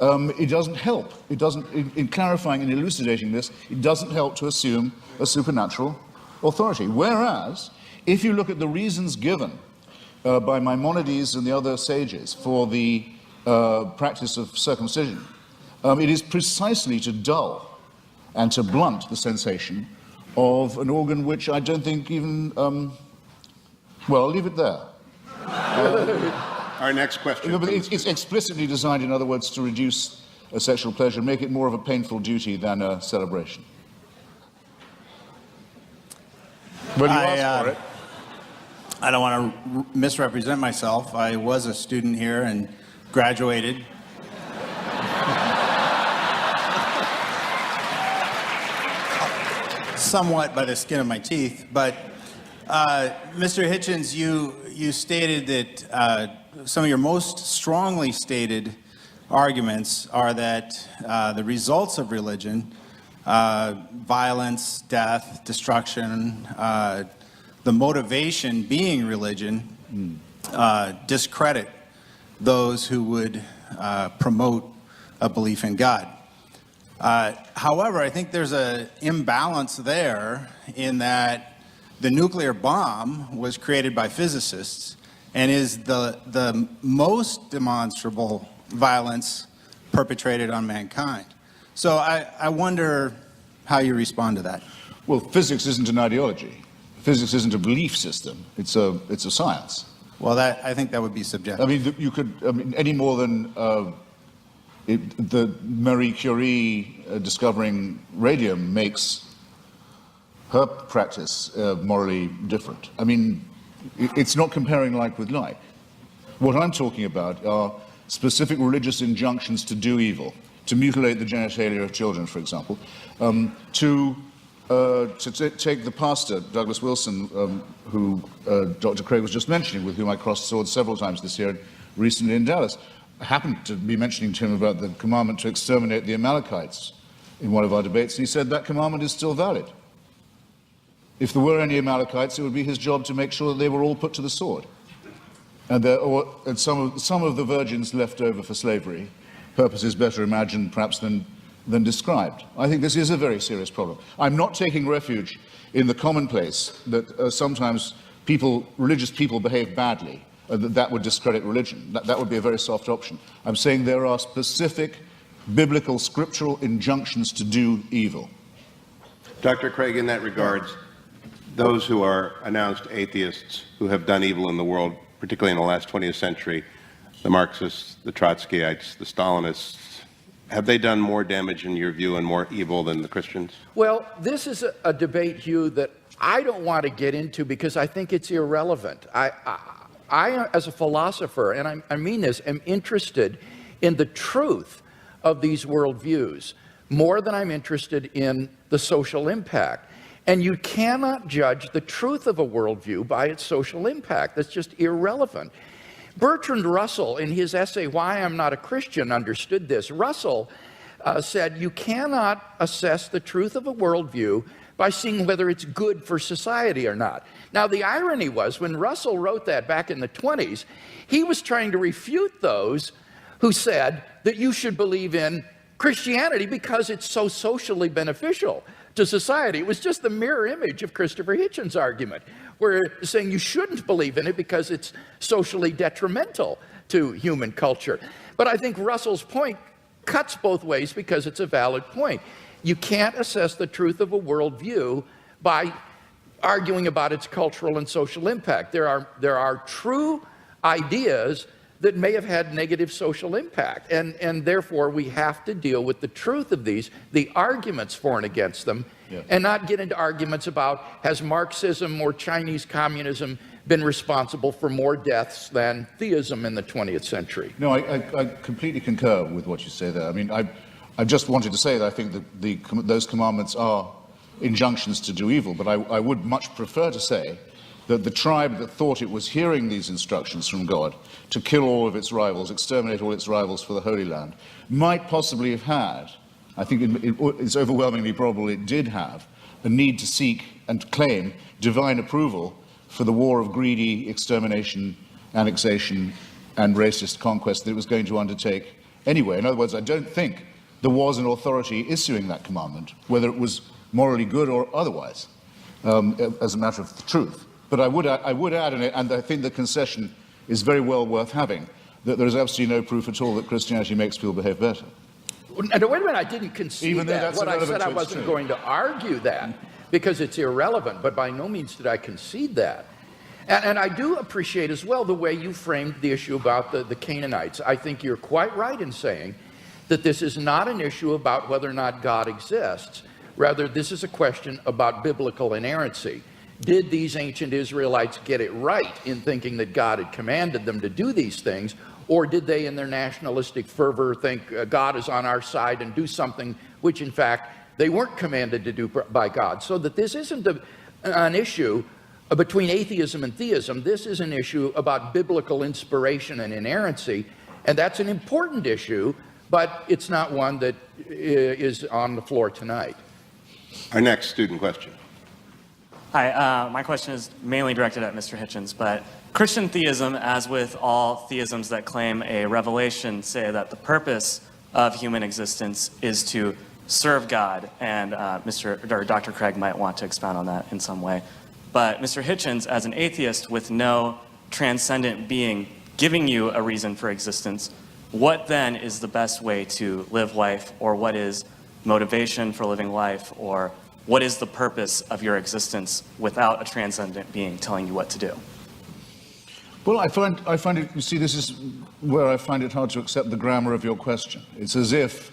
It doesn't help. It doesn't, in clarifying and elucidating this, it doesn't help to assume a supernatural authority. Whereas, if you look at the reasons given by Maimonides and the other sages for the practice of circumcision, it is precisely to dull and to blunt the sensation of an organ which I don't think even, well, I'll leave it there. Our next question. It's explicitly designed, in other words, to reduce sexual pleasure, make it more of a painful duty than a celebration. Well, you asked for it. I don't want to misrepresent myself. I was a student here and graduated. Somewhat by the skin of my teeth, but Mr. Hitchens, you stated that some of your most strongly stated arguments are that the results of religion, violence, death, destruction, the motivation being religion, discredit those who would promote a belief in God. However, I think there's an imbalance there in that the nuclear bomb was created by physicists and is the most demonstrable violence perpetrated on mankind. So I wonder how you respond to that. Well, physics isn't an ideology. Physics isn't a belief system. It's a science. Well, I think that would be subjective. I mean, you could, any more than the Marie Curie discovering radium makes her practice morally different. I mean, it's not comparing like with like. What I'm talking about are specific religious injunctions to do evil, to mutilate the genitalia of children, for example, to take the pastor, Douglas Wilson, who Dr. Craig was just mentioning, with whom I crossed swords several times this year, recently in Dallas. I happened to be mentioning to him about the commandment to exterminate the Amalekites in one of our debates, and he said that commandment is still valid. If there were any Amalekites, it would be his job to make sure that they were all put to the sword. And some of the virgins left over for slavery, purposes better imagined perhaps than described. I think this is a very serious problem. I'm not taking refuge in the commonplace that sometimes religious people behave badly, that would discredit religion. That would be a very soft option. I'm saying there are specific biblical, scriptural injunctions to do evil. Dr. Craig, in that regards, those who are announced atheists who have done evil in the world, particularly in the last 20th century, the Marxists, the Trotskyites, the Stalinists, have they done more damage in your view and more evil than the Christians? Well, this is a debate, Hugh, that I don't want to get into because I think it's irrelevant. I as a philosopher, and I mean this, am interested in the truth of these worldviews more than I'm interested in the social impact. And you cannot judge the truth of a worldview by its social impact. That's just irrelevant. Bertrand Russell, in his essay, Why I'm Not a Christian, understood this. Russell said, you cannot assess the truth of a worldview by seeing whether it's good for society or not. Now, the irony was, when Russell wrote that back in the 20s, he was trying to refute those who said that you should believe in Christianity because it's so socially beneficial to society. It was just the mirror image of Christopher Hitchens' argument, where saying you shouldn't believe in it because it's socially detrimental to human culture. But I think Russell's point cuts both ways because it's a valid point. You can't assess the truth of a worldview by arguing about its cultural and social impact. There are true ideas that may have had negative social impact, and therefore we have to deal with the truth of these, the arguments for and against them, and not get into arguments about has Marxism or Chinese communism been responsible for more deaths than theism in the 20th century. No, I completely concur with what you say there. I mean, I just wanted to say that I think that those commandments are injunctions to do evil, but I would much prefer to say that the tribe that thought it was hearing these instructions from God to kill all of its rivals, exterminate all its rivals for the Holy Land, might possibly have had, I think it's overwhelmingly probable it did have, a need to seek and claim divine approval for the war of greedy extermination, annexation, and racist conquest that it was going to undertake anyway. In other words, I don't think there was an authority issuing that commandment, whether it was morally good or otherwise, as a matter of truth. But I would add, and I think the concession is very well worth having, that there is absolutely no proof at all that Christianity makes people behave better. And wait a minute, I didn't concede Even though that. that's What I irrelevant said, to I wasn't going to argue that because it's irrelevant, but by no means did I concede that. And I do appreciate as well the way you framed the issue about the Canaanites. I think you're quite right in saying that this is not an issue about whether or not God exists. Rather, this is a question about biblical inerrancy. Did these ancient Israelites get it right in thinking that God had commanded them to do these things, or did they, in their nationalistic fervor, think God is on our side and do something which, in fact, they weren't commanded to do by God? So that this isn't an issue between atheism and theism. This is an issue about biblical inspiration and inerrancy, and that's an important issue, but it's not one that is on the floor tonight. Our next student question. Hi, my question is mainly directed at Mr. Hitchens, but Christian theism, as with all theisms that claim a revelation, say that the purpose of human existence is to serve God, and Dr. Craig might want to expound on that in some way. But Mr. Hitchens, as an atheist with no transcendent being giving you a reason for existence, what then is the best way to live life, or what is motivation for living life, or what is the purpose of your existence without a transcendent being telling you what to do? Well, I find it, you see, this is where I find it hard to accept the grammar of your question. It's as if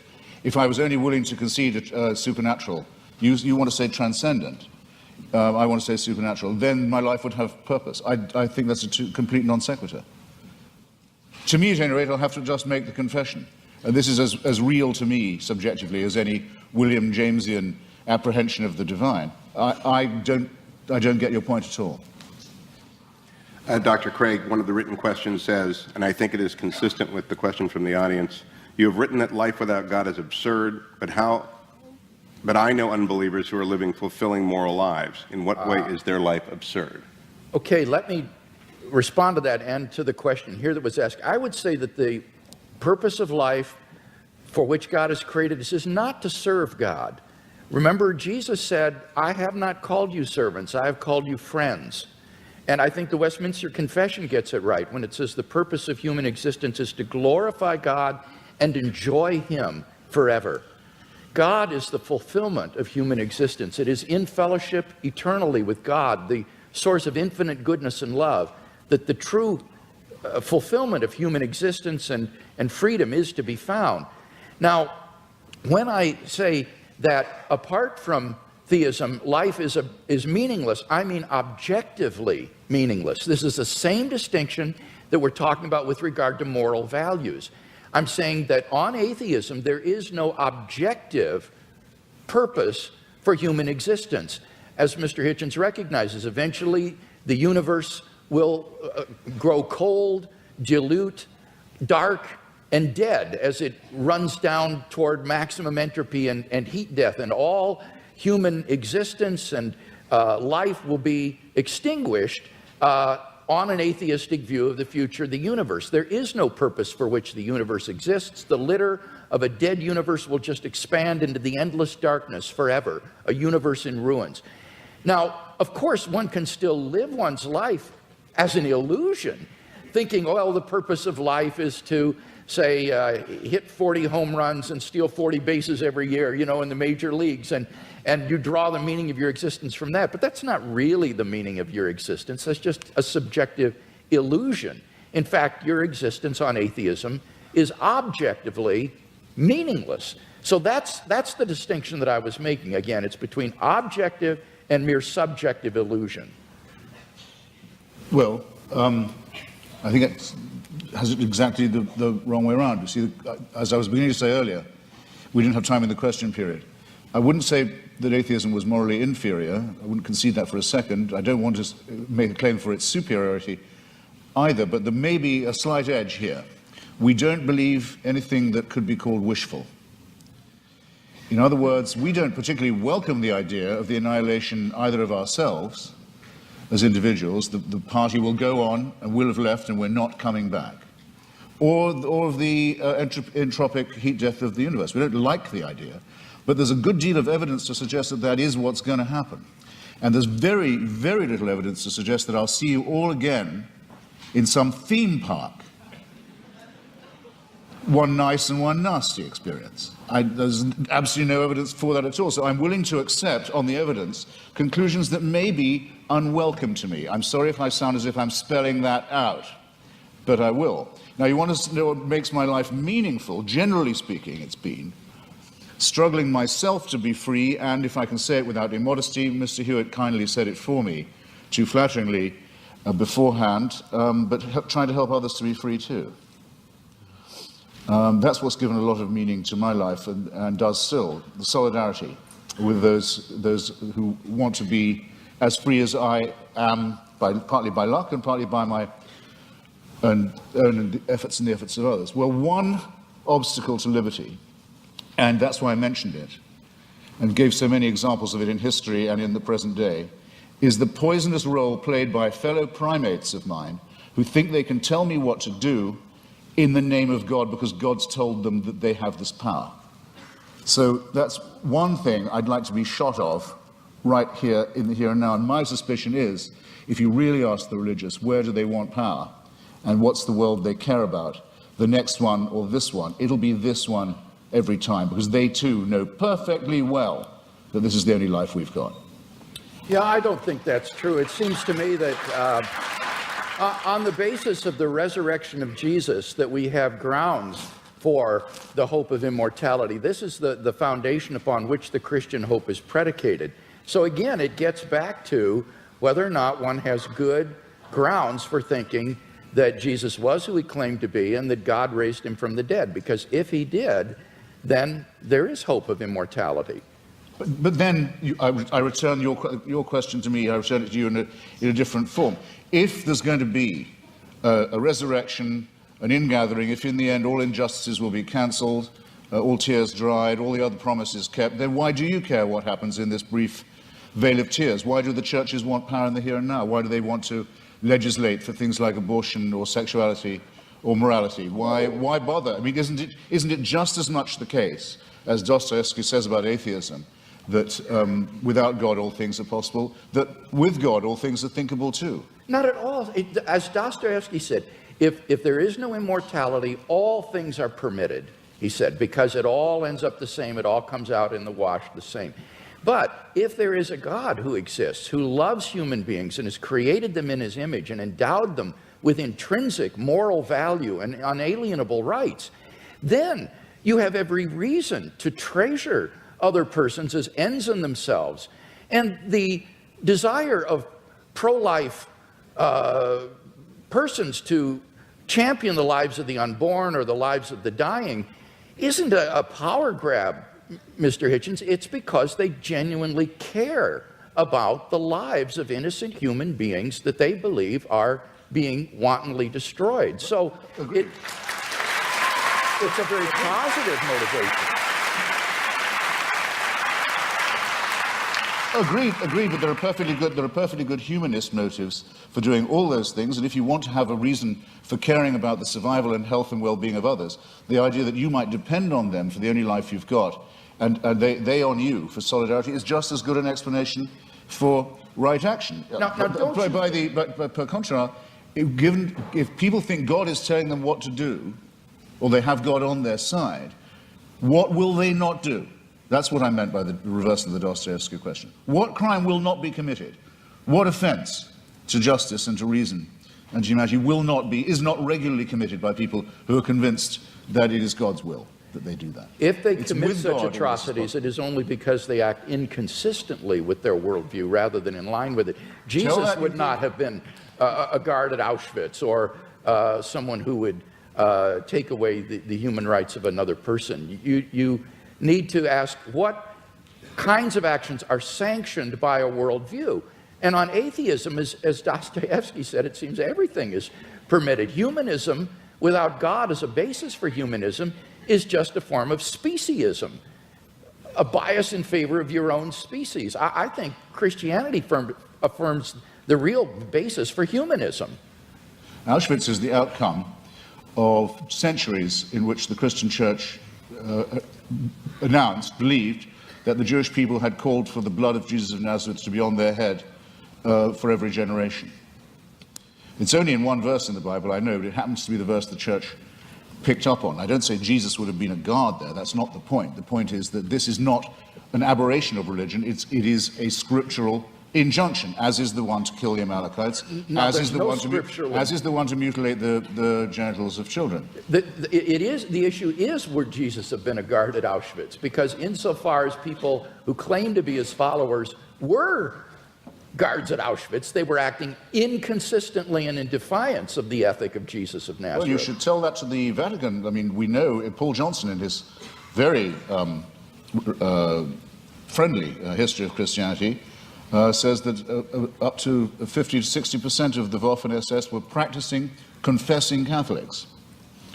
I was only willing to concede supernatural, you want to say transcendent, I want to say supernatural, then my life would have purpose. I think that's a complete non sequitur. To me, at any rate, I'll have to just make the confession. And this is as real to me, subjectively, as any William Jamesian apprehension of the divine. I don't get your point at all. Dr. Craig, one of the written questions says, and I think it is consistent with the question from the audience, you have written that life without God is absurd, but I know unbelievers who are living fulfilling moral lives. In what way is their life absurd? Okay, let me respond to that and to the question here that was asked. I would say that the purpose of life for which God has created us is not to serve God. Remember, Jesus said, I have not called you servants, I have called you friends. And I think the Westminster Confession gets it right when it says the purpose of human existence is to glorify God and enjoy Him forever. God is the fulfillment of human existence. It is in fellowship eternally with God, the source of infinite goodness and love, that the true fulfillment of human existence and freedom is to be found. Now, when I say that apart from theism, life is meaningless, I mean objectively meaningless. This is the same distinction that we're talking about with regard to moral values. I'm saying that on atheism, there is no objective purpose for human existence. As Mr. Hitchens recognizes, eventually the universe will grow cold, dilute, dark, and dead as it runs down toward maximum entropy and heat death, and all human existence and life will be extinguished on an atheistic view of the future of the universe. There is no purpose for which the universe exists. The litter of a dead universe will just expand into the endless darkness forever, a universe in ruins. Now, of course, one can still live one's life as an illusion, thinking, well, the purpose of life is to, say, hit 40 home runs and steal 40 bases every year, in the major leagues, and you draw the meaning of your existence from that. But that's not really the meaning of your existence. That's just a subjective illusion. In fact, your existence on atheism is objectively meaningless. So that's the distinction that I was making. Again, it's between objective and mere subjective illusion. Well, I think it has it exactly the wrong way around. You see, as I was beginning to say earlier, we didn't have time in the question period. I wouldn't say that atheism was morally inferior. I wouldn't concede that for a second. I don't want to make a claim for its superiority either, but there may be a slight edge here. We don't believe anything that could be called wishful. In other words, we don't particularly welcome the idea of the annihilation either of ourselves as individuals, the party will go on and will have left and we're not coming back, or of the entropic heat death of the universe. We don't like the idea, but there's a good deal of evidence to suggest that that is what's going to happen. And there's very, very little evidence to suggest that I'll see you all again in some theme park. One nice and one nasty experience. There's absolutely no evidence for that at all. So I'm willing to accept, on the evidence, conclusions that may be unwelcome to me. I'm sorry if I sound as if I'm spelling that out, but I will. Now, you want to know what makes my life meaningful? Generally speaking, it's been struggling myself to be free, and if I can say it without immodesty, Mr. Hewitt kindly said it for me, too flatteringly beforehand, but trying to help others to be free too. That's what's given a lot of meaning to my life and does still, the solidarity with those who want to be as free as I am, partly by luck and partly by my own efforts and the efforts of others. Well, one obstacle to liberty, and that's why I mentioned it, and gave so many examples of it in history and in the present day, is the poisonous role played by fellow primates of mine who think they can tell me what to do in the name of God because God's told them that they have this power. So that's one thing I'd like to be shot of right here in the here and now. And my suspicion is, if you really ask the religious, where do they want power and what's the world they care about, the next one or this one, it'll be this one every time, because they too know perfectly well that this is the only life we've got. Yeah, I don't think that's true. It seems to me that on the basis of the resurrection of Jesus, that we have grounds for the hope of immortality. This is the foundation upon which the Christian hope is predicated. So again, it gets back to whether or not one has good grounds for thinking that Jesus was who he claimed to be and that God raised him from the dead. Because if he did, then there is hope of immortality. But then I return your question to me, I return it to you in a different form. If there's going to be a resurrection, an ingathering, if in the end all injustices will be cancelled, all tears dried, all the other promises kept, then why do you care what happens in this brief veil of tears? Why do the churches want power in the here and now? Why do they want to legislate for things like abortion or sexuality or morality? Why bother? I mean, isn't it just as much the case, as Dostoevsky says about atheism, that without God all things are possible, that with God all things are thinkable too? Not at all. As Dostoevsky said, if there is no immortality, all things are permitted, he said, because it all ends up the same, it all comes out in the wash the same. But if there is a God who exists, who loves human beings and has created them in his image and endowed them with intrinsic moral value and unalienable rights, then you have every reason to treasure other persons as ends in themselves. And the desire of pro-life persons to champion the lives of the unborn or the lives of the dying isn't a power grab, Mr. Hitchens. It's because they genuinely care about the lives of innocent human beings that they believe are being wantonly destroyed. So it's a very positive motivation. Agreed, but there are perfectly good humanist motives for doing all those things, and if you want to have a reason for caring about the survival and health and well-being of others, the idea that you might depend on them for the only life you've got, and they on you for solidarity, is just as good an explanation for right action. But per contra, if people think God is telling them what to do, or they have God on their side, what will they not do? That's what I meant by the reverse of the Dostoevsky question. What crime will not be committed? What offense to justice and to reason and to humanity is not regularly committed by people who are convinced that it is God's will that they do that? If they commit such atrocities, it is only because they act inconsistently with their worldview rather than in line with it. Jesus would not have been a guard at Auschwitz or someone who would take away the human rights of another person. You need to ask what kinds of actions are sanctioned by a worldview. And on atheism, as Dostoevsky said, it seems everything is permitted. Humanism, without God as a basis for humanism, is just a form of speciesism, a bias in favor of your own species. I think Christianity affirms the real basis for humanism. Auschwitz is the outcome of centuries in which the Christian church believed that the Jewish people had called for the blood of Jesus of Nazareth to be on their head for every generation. It's only in one verse in the Bible, I know, but it happens to be the verse the church picked up on. I don't say Jesus would have been a guard there. That's not the point. The point is that this is not an aberration of religion. It is a scriptural injunction, as is the one to kill the Amalekites, as is the one to mutilate the genitals of children. The issue is, would Jesus have been a guard at Auschwitz? Because insofar as people who claim to be his followers were guards at Auschwitz, they were acting inconsistently and in defiance of the ethic of Jesus of Nazareth. Well, you should tell that to the Vatican. I mean, we know Paul Johnson, in his very friendly history of Christianity, says that up to 50 to 60% of the Waffen-SS were practicing, confessing Catholics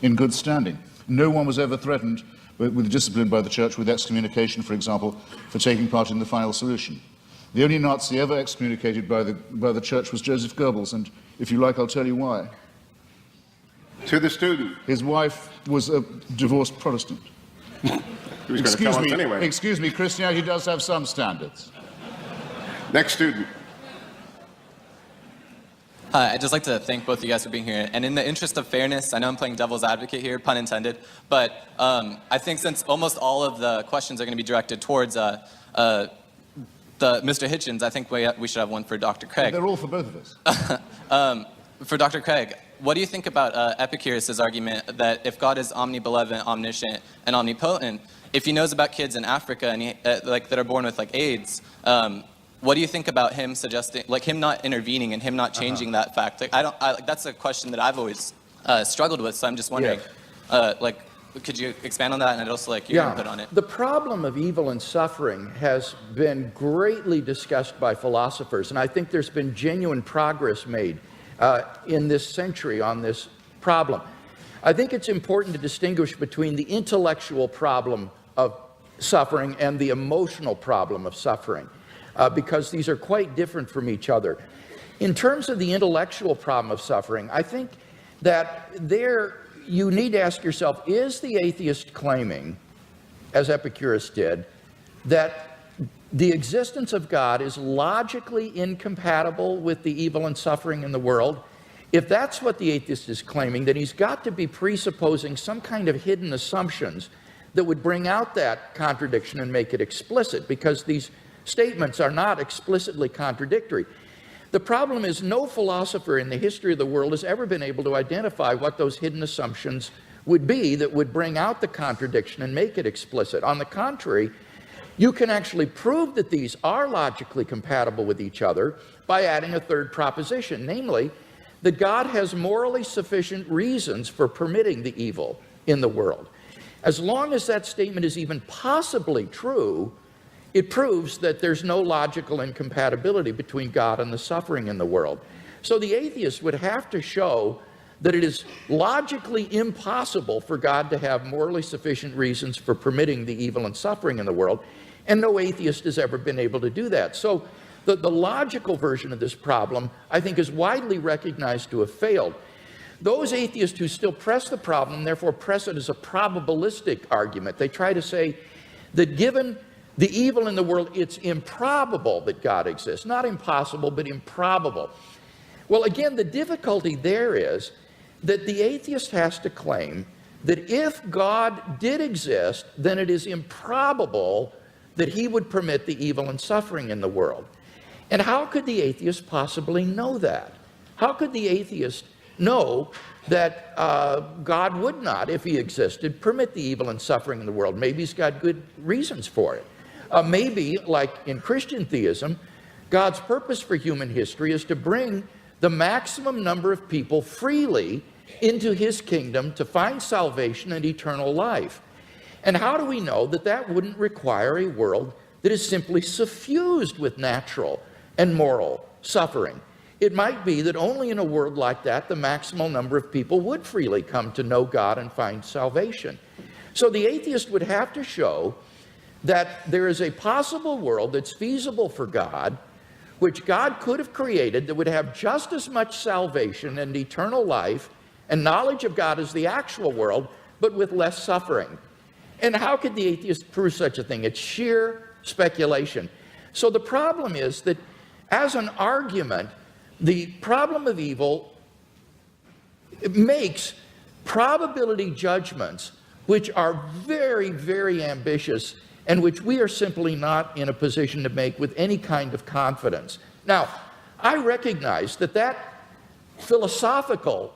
in good standing. No one was ever threatened with discipline by the church, with excommunication, for example, for taking part in the final solution. The only Nazi ever excommunicated by the church was Joseph Goebbels, and if you like, I'll tell you why. To the student. His wife was a divorced Protestant. He was going to tell us anyway. Excuse me, Christianity does have some standards. Next student. Hi, I'd just like to thank both of you guys for being here. And in the interest of fairness, I know I'm playing devil's advocate here, pun intended, but I think since almost all of the questions are going to be directed towards Mr. Hitchens, I think we should have one for Dr. Craig. They're all for both of us. For Dr. Craig, what do you think about Epicurus' argument that if God is omnibenevolent, omniscient, and omnipotent, if he knows about kids in Africa and that are born with AIDS, what do you think about him suggesting, him not intervening and him not changing that fact? That's a question that I've always struggled with. So I'm just wondering, could you expand on that, and I'd also like your input on it? The problem of evil and suffering has been greatly discussed by philosophers, and I think there's been genuine progress made in this century on this problem. I think it's important to distinguish between the intellectual problem of suffering and the emotional problem of suffering, because these are quite different from each other. In terms of the intellectual problem of suffering, I think that you need to ask yourself, is the atheist claiming, as Epicurus did, that the existence of God is logically incompatible with the evil and suffering in the world? If that's what the atheist is claiming, then he's got to be presupposing some kind of hidden assumptions that would bring out that contradiction and make it explicit, because these statements are not explicitly contradictory. The problem is no philosopher in the history of the world has ever been able to identify what those hidden assumptions would be that would bring out the contradiction and make it explicit. On the contrary, you can actually prove that these are logically compatible with each other by adding a third proposition, namely that God has morally sufficient reasons for permitting the evil in the world. As long as that statement is even possibly true, it proves that there's no logical incompatibility between God and the suffering in the world. So the atheist would have to show that it is logically impossible for God to have morally sufficient reasons for permitting the evil and suffering in the world, and no atheist has ever been able to do that. So the logical version of this problem, I think, is widely recognized to have failed. Those atheists who still press the problem, therefore press it as a probabilistic argument. They try to say that given the evil in the world, it's improbable that God exists. Not impossible, but improbable. Well, again, the difficulty there is that the atheist has to claim that if God did exist, then it is improbable that he would permit the evil and suffering in the world. And how could the atheist possibly know that? How could the atheist know that God would not, if he existed, permit the evil and suffering in the world? Maybe he's got good reasons for it. Maybe, like in Christian theism, God's purpose for human history is to bring the maximum number of people freely into his kingdom to find salvation and eternal life. And how do we know that that wouldn't require a world that is simply suffused with natural and moral suffering? It might be that only in a world like that, the maximal number of people would freely come to know God and find salvation. So the atheist would have to show that there is a possible world that's feasible for God, which God could have created, that would have just as much salvation and eternal life and knowledge of God as the actual world, but with less suffering. And how could the atheist prove such a thing? It's sheer speculation. So the problem is that as an argument, the problem of evil makes probability judgments which are very, very ambitious and which we are simply not in a position to make with any kind of confidence. Now, I recognize that that philosophical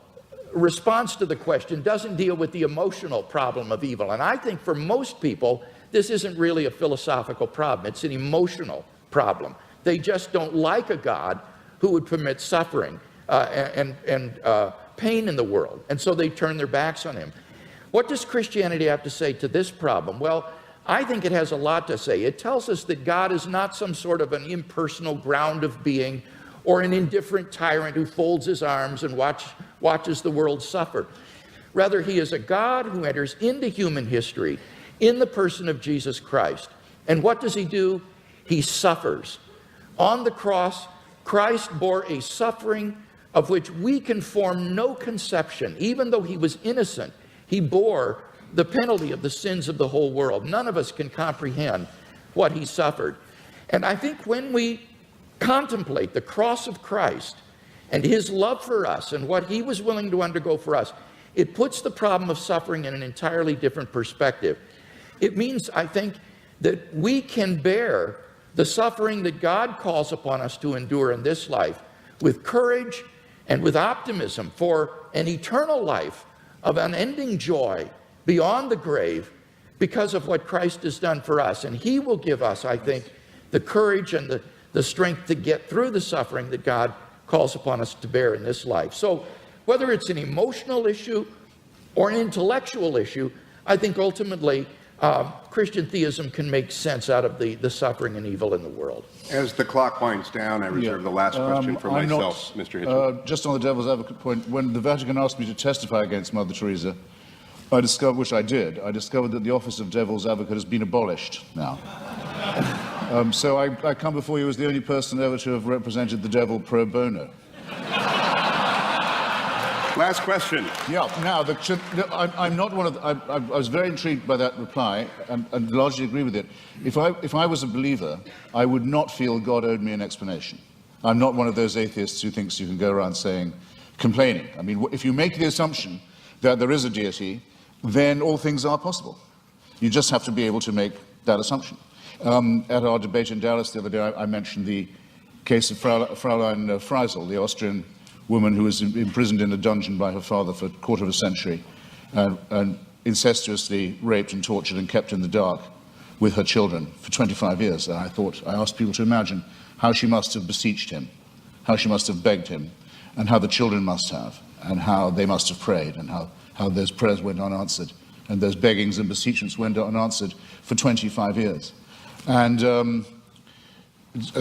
response to the question doesn't deal with the emotional problem of evil. And I think for most people, this isn't really a philosophical problem. It's an emotional problem. They just don't like a God who would permit suffering and pain in the world. And so they turn their backs on him. What does Christianity have to say to this problem? Well, I think it has a lot to say. It tells us that God is not some sort of an impersonal ground of being or an indifferent tyrant who folds his arms and watches the world suffer. Rather, he is a God who enters into human history in the person of Jesus Christ. And what does he do? He suffers. On the cross, Christ bore a suffering of which we can form no conception. Even though he was innocent, he bore the penalty of the sins of the whole world. None of us can comprehend what he suffered. And I think when we contemplate the cross of Christ and his love for us and what he was willing to undergo for us, it puts the problem of suffering in an entirely different perspective. It means, I think, that we can bear the suffering that God calls upon us to endure in this life with courage and with optimism for an eternal life of unending joy beyond the grave because of what Christ has done for us. And he will give us, I think, the courage and the strength to get through the suffering that God calls upon us to bear in this life. So whether it's an emotional issue or an intellectual issue, I think ultimately Christian theism can make sense out of the suffering and evil in the world. As the clock winds down, I reserve the last question for myself, Mr. Hitchens. Just on the devil's advocate point, when the Vatican asked me to testify against Mother Teresa, I discovered, which I did, I discovered that the office of devil's advocate has been abolished now. So I come before you as the only person ever to have represented the devil pro bono. Last question. Yeah. Now, I'm not one of the, I was very intrigued by that reply and largely agree with it. If I was a believer, I would not feel God owed me an explanation. I'm not one of those atheists who thinks you can go around complaining. I mean, if you make the assumption that there is a deity, then all things are possible. You just have to be able to make that assumption. At our debate in Dallas the other day, I mentioned the case of Fräulein Freisel, the Austrian woman who was imprisoned in a dungeon by her father for a quarter of a century and incestuously raped and tortured and kept in the dark with her children for 25 years. And I asked people to imagine how she must have beseeched him, how she must have begged him, and how the children must have, and how they must have prayed, and how those prayers went unanswered, and those beggings and beseechments went unanswered for 25 years. And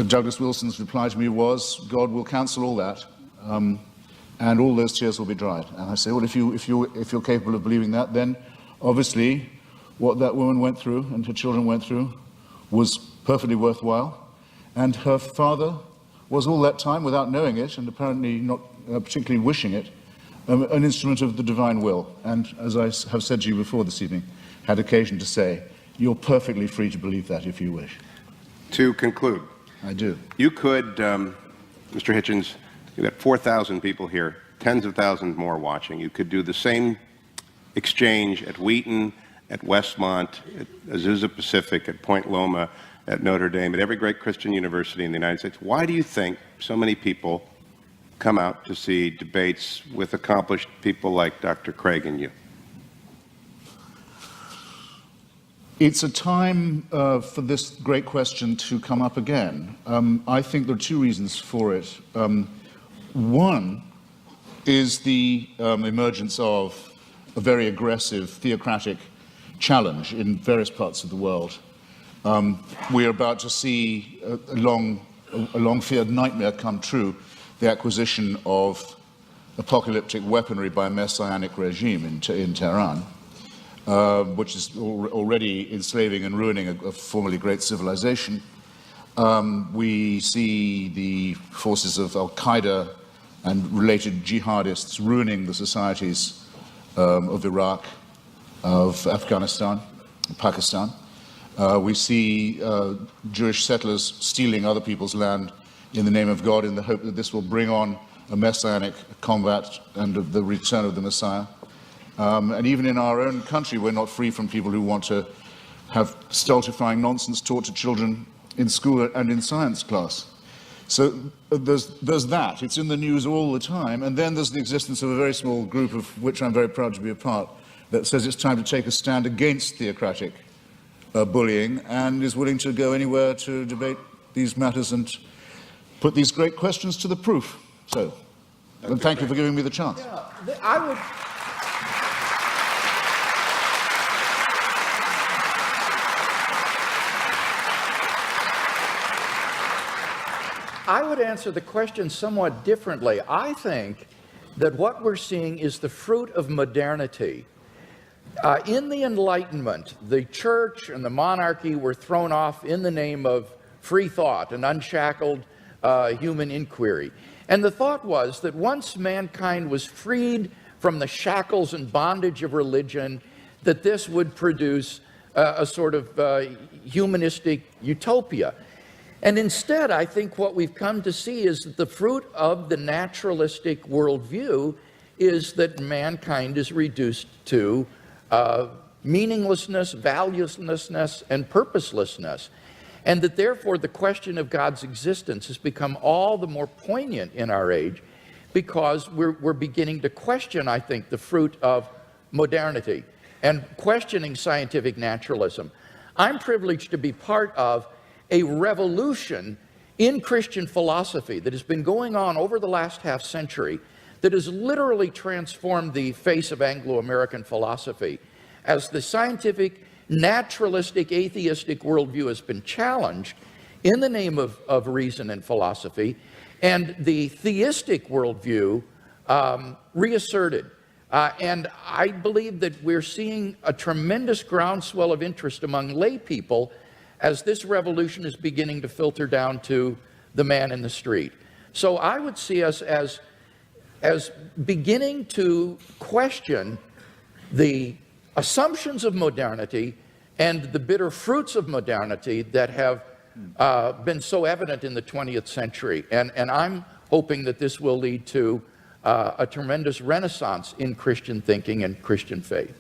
Douglas Wilson's reply to me was, God will cancel all that, and all those tears will be dried. And I say, well, if you're capable of believing that, then obviously what that woman went through and her children went through was perfectly worthwhile. And her father was all that time, without knowing it, and apparently not particularly wishing it, an instrument of the divine will. And as I have said to you before this evening, had occasion to say, you're perfectly free to believe that if you wish. To conclude. I do. You could, Mr. Hitchens, you've got 4,000 people here, tens of thousands more watching. You could do the same exchange at Wheaton, at Westmont, at Azusa Pacific, at Point Loma, at Notre Dame, at every great Christian university in the United States. Why do you think so many people come out to see debates with accomplished people like Dr. Craig and you? It's a time for this great question to come up again. I think there are two reasons for it. One is the emergence of a very aggressive theocratic challenge in various parts of the world. We're about to see a long-feared nightmare come true, the acquisition of apocalyptic weaponry by a messianic regime in Tehran, which is already enslaving and ruining a formerly great civilization. We see the forces of Al-Qaeda and related jihadists ruining the societies of Iraq, of Afghanistan, Pakistan. We see Jewish settlers stealing other people's land in the name of God in the hope that this will bring on a messianic combat and the return of the Messiah. And even in our own country, we're not free from people who want to have stultifying nonsense taught to children in school and in science class. So there's that. It's in the news all the time. And then there's the existence of a very small group, of which I'm very proud to be a part, that says it's time to take a stand against theocratic bullying and is willing to go anywhere to debate these matters and put these great questions to the proof. So, and thank you for giving me the chance. Yeah, I would answer the question somewhat differently. I think that what we're seeing is the fruit of modernity. In the Enlightenment, the church and the monarchy were thrown off in the name of free thought, an unshackled human inquiry. And the thought was that once mankind was freed from the shackles and bondage of religion, that this would produce a sort of humanistic utopia. And instead, I think what we've come to see is that the fruit of the naturalistic worldview is that mankind is reduced to meaninglessness, valuelessness, and purposelessness. And that therefore the question of God's existence has become all the more poignant in our age because we're beginning to question, I think, the fruit of modernity and questioning scientific naturalism. I'm privileged to be part of a revolution in Christian philosophy that has been going on over the last half century that has literally transformed the face of Anglo-American philosophy. As the scientific, naturalistic, atheistic worldview has been challenged in the name of reason and philosophy, and the theistic worldview reasserted. And I believe that we're seeing a tremendous groundswell of interest among lay people as this revolution is beginning to filter down to the man in the street. So I would see us as beginning to question the assumptions of modernity and the bitter fruits of modernity that have been so evident in the 20th century. And I'm hoping that this will lead to a tremendous renaissance in Christian thinking and Christian faith.